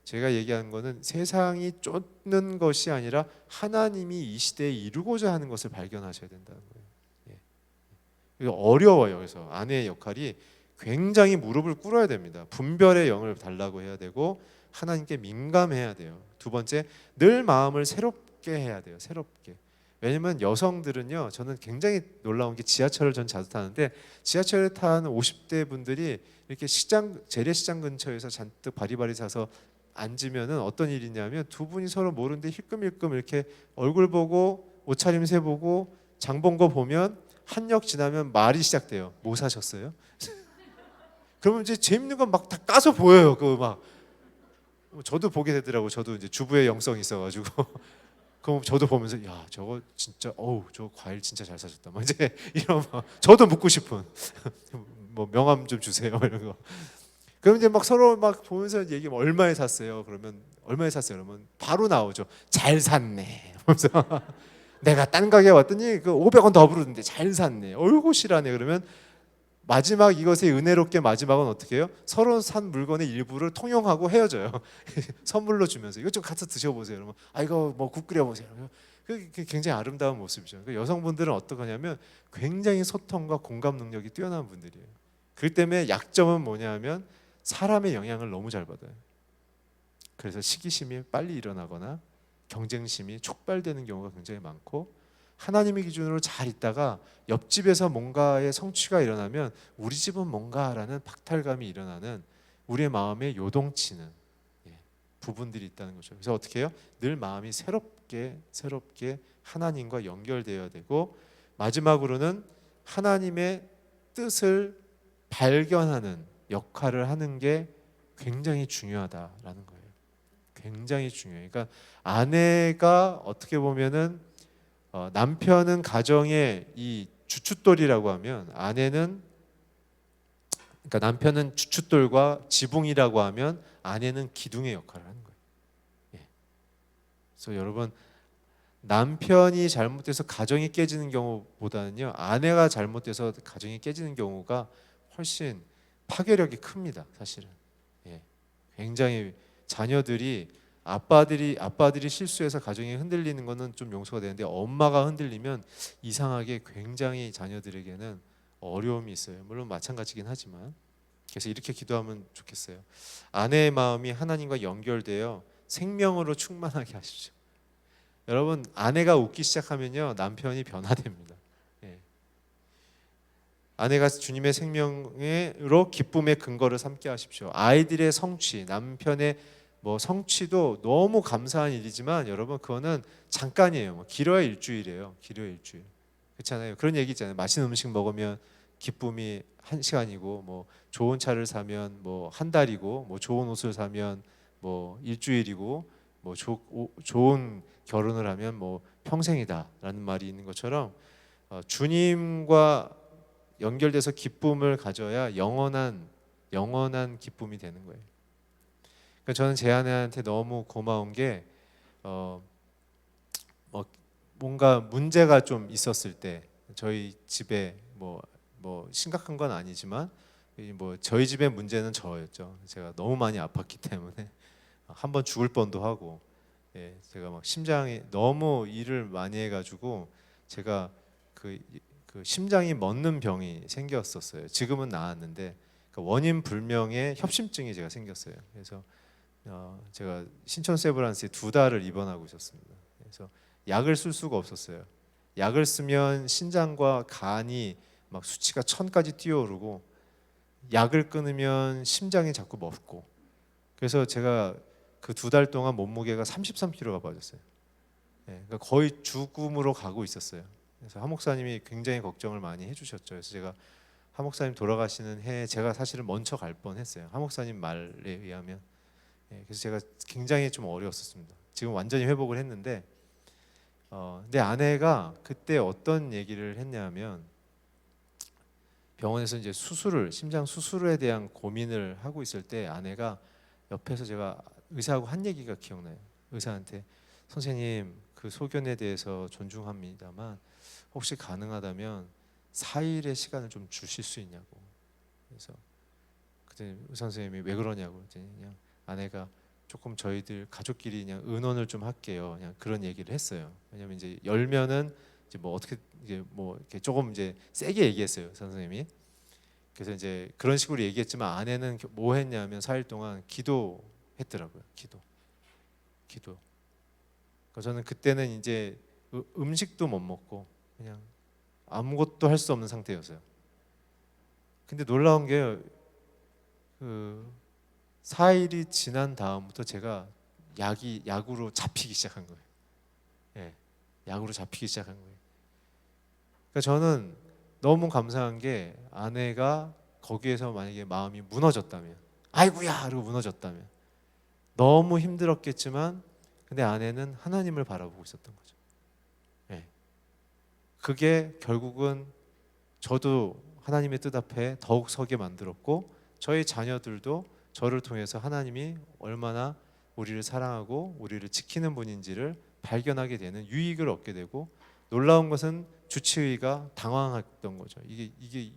제가 얘기하는 거는 세상이 쫓는 것이 아니라 하나님이 이 시대에 이루고자 하는 것을 발견하셔야 된다는 거예요. 예. 어려워요. 그래서 아내의 역할이 굉장히 무릎을 꿇어야 됩니다. 분별의 영을 달라고 해야 되고 하나님께 민감해야 돼요. 두 번째, 늘 마음을 새롭게 해야 돼요. 새롭게. 왜냐면 여성들은요, 저는 굉장히 놀라운 게 지하철을 전 자주 타는데 지하철을 타는 50대 분들이 이렇게 재래시장 근처에서 잔뜩 바리바리 사서 앉으면은 어떤 일이냐면 두 분이 서로 모르는데 힐끔힐끔 이렇게 얼굴 보고 옷차림새 보고 장 본 거 보면 한역 지나면 말이 시작돼요. 뭐 사셨어요? 그러면 이제 재밌는 건 막 다 까서 보여요. 그 막 저도 보게 되더라고. 저도 이제 주부의 영성이 있어가지고 그럼 저도 보면서 야 저거 진짜 저 과일 진짜 잘 사셨다. 막 이제 이런 저도 묻고 싶은 뭐 명함 좀 주세요 이런 거. 그럼 이제 막 서로 막 보면서 얘기하면 얼마에 샀어요? 그러면 얼마에 샀어요? 그러면 바로 나오죠. 잘 샀네. 그러면서 내가 딴 가게 왔더니 그 500원 더 부르는데 잘 샀네. 어이구 실하네. 그러면 마지막 이것의 은혜롭게 마지막은 어떻게 해요? 서로 산 물건의 일부를 통용하고 헤어져요. 선물로 주면서 이거 좀 가서 드셔보세요. 그러면 이거 뭐 국 끓여보세요. 그게 굉장히 아름다운 모습이죠. 그러니까 여성분들은 어떡하냐면 굉장히 소통과 공감 능력이 뛰어난 분들이에요. 그 때문에 약점은 뭐냐면 사람의 영향을 너무 잘 받아요. 그래서 시기심이 빨리 일어나거나 경쟁심이 촉발되는 경우가 굉장히 많고 하나님의 기준으로 잘 있다가 옆집에서 뭔가의 성취가 일어나면 우리 집은 뭔가라는 박탈감이 일어나는 우리의 마음에 요동치는 부분들이 있다는 거죠. 그래서 어떻게 해요? 늘 마음이 새롭게 하나님과 연결되어야 되고, 마지막으로는 하나님의 뜻을 발견하는 역할을 하는 게 굉장히 중요하다라는 거예요. 굉장히 중요해요. 그러니까 아내가 어떻게 보면은 남편은 가정의 이 주춧돌이라고 하면, 아내는, 그러니까 남편은 주춧돌과 지붕이라고 하면 아내는 기둥의 역할을 하는 거예요. 예. 그래서 여러분, 남편이 잘못돼서 가정이 깨지는 경우보다는요, 아내가 잘못돼서 가정이 깨지는 경우가 훨씬 파괴력이 큽니다. 사실은. 예. 굉장히 자녀들이, 아빠들이 실수해서 가정이 흔들리는 거는 좀 용서가 되는데, 엄마가 흔들리면 이상하게 굉장히 자녀들에게는 어려움이 있어요. 물론 마찬가지긴 하지만. 그래서 이렇게 기도하면 좋겠어요. 아내의 마음이 하나님과 연결되어 생명으로 충만하게 하십시오. 여러분, 아내가 웃기 시작하면요, 남편이 변화됩니다. 예. 아내가 주님의 생명으로 기쁨의 근거를 삼게 하십시오. 아이들의 성취, 남편의 성취도 너무 감사한 일이지만, 여러분, 그거는 잠깐이에요. 길어야 일주일이에요. 길어야 일주일. 그렇잖아요. 그런 얘기 있잖아요. 맛있는 음식 먹으면 기쁨이 1시간이고, 좋은 차를 사면 한 달이고, 좋은 옷을 사면 일주일이고, 좋은 결혼을 하면 평생이다라는 말이 있는 것처럼, 주님과 연결돼서 기쁨을 가져야 영원한 기쁨이 되는 거예요. 그러니까 저는 제 아내한테 너무 고마운 게, 뭔가 문제가 좀 있었을 때, 저희 집에 심각한 건 아니지만 저희 집의 문제는 저였죠. 제가 너무 많이 아팠기 때문에 한번 죽을 뻔도 하고, 예, 제가 막 심장이 너무 일을 많이 해가지고 제가 그 심장이 멎는 병이 생겼었어요. 지금은 나았는데, 원인 불명의 협심증이 제가 생겼어요. 그래서 제가 신촌 세브란스에 2달을 입원하고 있었습니다. 그래서 약을 쓸 수가 없었어요. 약을 쓰면 신장과 간이 막 수치가 1000까지 뛰어오르고, 약을 끊으면 심장이 자꾸 멎고, 그래서 제가 그 2달 동안 몸무게가 33kg가 빠졌어요. 예, 그러니까 거의 죽음으로 가고 있었어요. 그래서 한 목사님이 굉장히 걱정을 많이 해주셨죠. 그래서 제가 한 목사님 돌아가시는 해에 제가 사실은 먼저 갈 뻔했어요. 한 목사님 말에 의하면. 예, 그래서 제가 굉장히 좀 어려웠었습니다. 지금 완전히 회복을 했는데, 근데 아내가 그때 어떤 얘기를 했냐면, 병원에서 이제 심장 수술에 대한 고민을 하고 있을 때 아내가 옆에서, 제가 의사하고 한 얘기가 기억나요. 의사한테, 선생님, 그 소견에 대해서 존중합니다만 혹시 가능하다면 4일의 시간을 좀 주실 수 있냐고. 그래서 그때 의사 선생님이 왜 그러냐고 그랬더니, 그냥 아내가 조금 저희들 가족끼리 그냥 의논을 좀 할게요. 그냥 그런 얘기를 했어요. 왜냐면 이제 열면은 이제 어떻게 이렇게 조금 이제 세게 얘기했어요, 선생님이. 그래서 이제 그런 식으로 얘기했지만 아내는 뭐 했냐면 4일 동안 기도했더라고요. 기도. 그러니까 저는 그때는 이제 음식도 못 먹고 그냥 아무것도 할 수 없는 상태였어요. 근데 놀라운 게, 그 4일이 지난 다음부터 제가 약으로 잡히기 시작한 거예요. 예, 약으로 잡히기 시작한 거예요. 그러니까 저는 너무 감사한 게, 아내가 거기에서 만약에 마음이 무너졌다면, 아이고야 그러고 무너졌다면 너무 힘들었겠지만, 근데 아내는 하나님을 바라보고 있었던 거죠. 예. 그게 결국은 저도 하나님의 뜻 앞에 더욱 서게 만들었고, 저희 자녀들도 저를 통해서 하나님이 얼마나 우리를 사랑하고 우리를 지키는 분인지를 발견하게 되는 유익을 얻게 되고, 놀라운 것은 주치의가 당황했던 거죠. 이게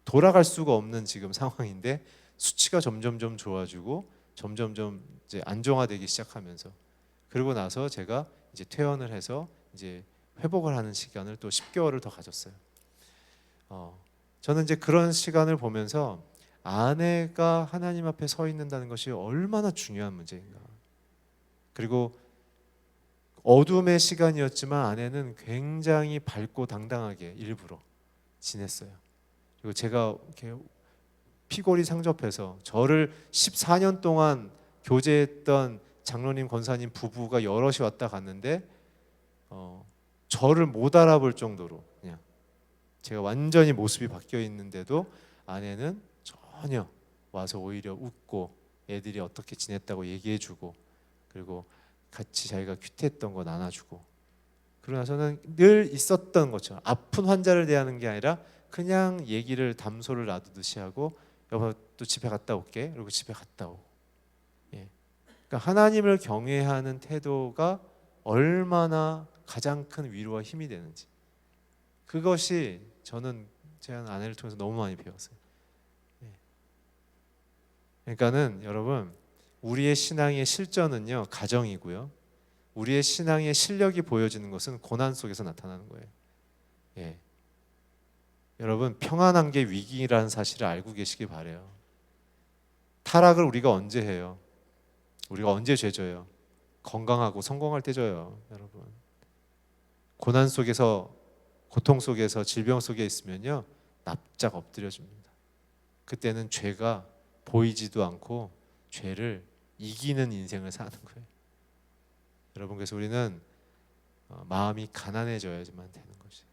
돌아갈 수가 없는 지금 상황인데 수치가 점점점 좋아지고 점점점 이제 안정화되기 시작하면서, 그러고 나서 제가 이제 퇴원을 해서 이제 회복을 하는 시간을 또 10개월을 더 가졌어요. 저는 이제 그런 시간을 보면서 아내가 하나님 앞에 서 있는다는 것이 얼마나 중요한 문제인가. 그리고 어둠의 시간이었지만 아내는 굉장히 밝고 당당하게 일부러 지냈어요. 그리고 제가 이렇게 피골이 상접해서 저를 14년 동안 교제했던 장로님 권사님 부부가 여럿이 왔다 갔는데 저를 못 알아볼 정도로 그냥 제가 완전히 모습이 바뀌어 있는데도 아내는 전혀 와서 오히려 웃고 애들이 어떻게 지냈다고 얘기해주고 그리고 같이 자기가 큐티했던 거 나눠주고 그러고 나서는 늘 있었던 것처럼 아픈 환자를 대하는 게 아니라 그냥 얘기를 담소를 놔두듯이 하고 여보 또 집에 갔다 올게 그리고 집에 갔다 오고 예. 그러니까 하나님을 경외하는 태도가 얼마나 가장 큰 위로와 힘이 되는지 그것이 저는 제 아내를 통해서 너무 많이 배웠어요. 예. 그러니까는 여러분 우리의 신앙의 실전은요 가정이고요. 우리의 신앙의 실력이 보여지는 것은 고난 속에서 나타나는 거예요. 예. 여러분 평안한 게 위기라는 사실을 알고 계시기 바래요. 타락을 우리가 언제 해요? 우리가 언제 죄져요? 건강하고 성공할 때 져요, 여러분. 고난 속에서 고통 속에서 질병 속에 있으면요 납작 엎드려집니다. 그때는 죄가 보이지도 않고 죄를 이기는 인생을 사는 거예요. 여러분 그래서 우리는 마음이 가난해져야지만 되는 거지.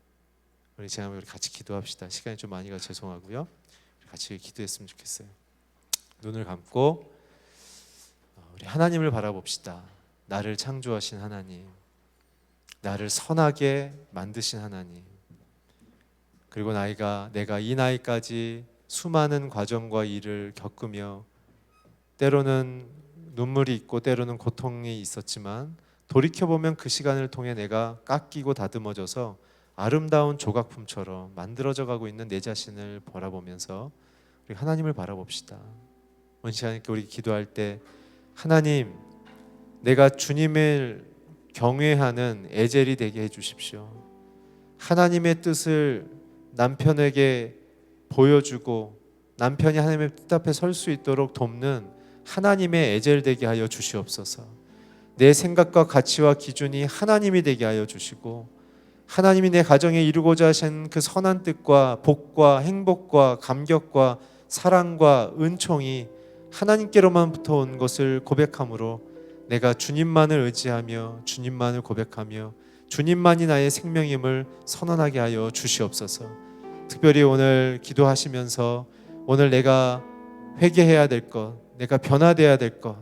우리 지난번에 우리 같이 기도합시다. 시간이 좀 많이 가 죄송하고요. 같이 기도했으면 좋겠어요. 눈을 감고 우리 하나님을 바라봅시다. 나를 창조하신 하나님, 나를 선하게 만드신 하나님, 그리고 내가 이 나이까지 수많은 과정과 일을 겪으며 때로는 눈물이 있고 때로는 고통이 있었지만 돌이켜보면 그 시간을 통해 내가 깎이고 다듬어져서 아름다운 조각품처럼 만들어져 가고 있는 내 자신을 바라보면서 우리 하나님을 바라봅시다. 오늘 시간에 우리 기도할 때 하나님 내가 주님을 경외하는 에젤이 되게 해주십시오. 하나님의 뜻을 남편에게 보여주고 남편이 하나님의 뜻 앞에 설 수 있도록 돕는 하나님의 에젤 되게 하여 주시옵소서. 내 생각과 가치와 기준이 하나님이 되게 하여 주시고 하나님이 내 가정에 이루고자 하신 그 선한 뜻과 복과 행복과 감격과 사랑과 은총이 하나님께로만부터 온 것을 고백함으로 내가 주님만을 의지하며 주님만을 고백하며 주님만이 나의 생명임을 선언하게 하여 주시옵소서. 특별히 오늘 기도하시면서 오늘 내가 회개해야 될 것, 내가 변화돼야 될 것,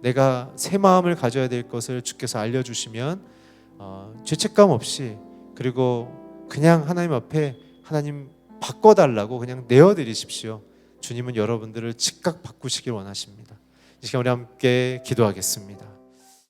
내가 새 마음을 가져야 될 것을 주께서 알려주시면 죄책감 없이 그리고 그냥 하나님 앞에 하나님 바꿔달라고 그냥 내어드리십시오. 주님은 여러분들을 즉각 바꾸시길 원하십니다. 이 시간 우리 함께 기도하겠습니다.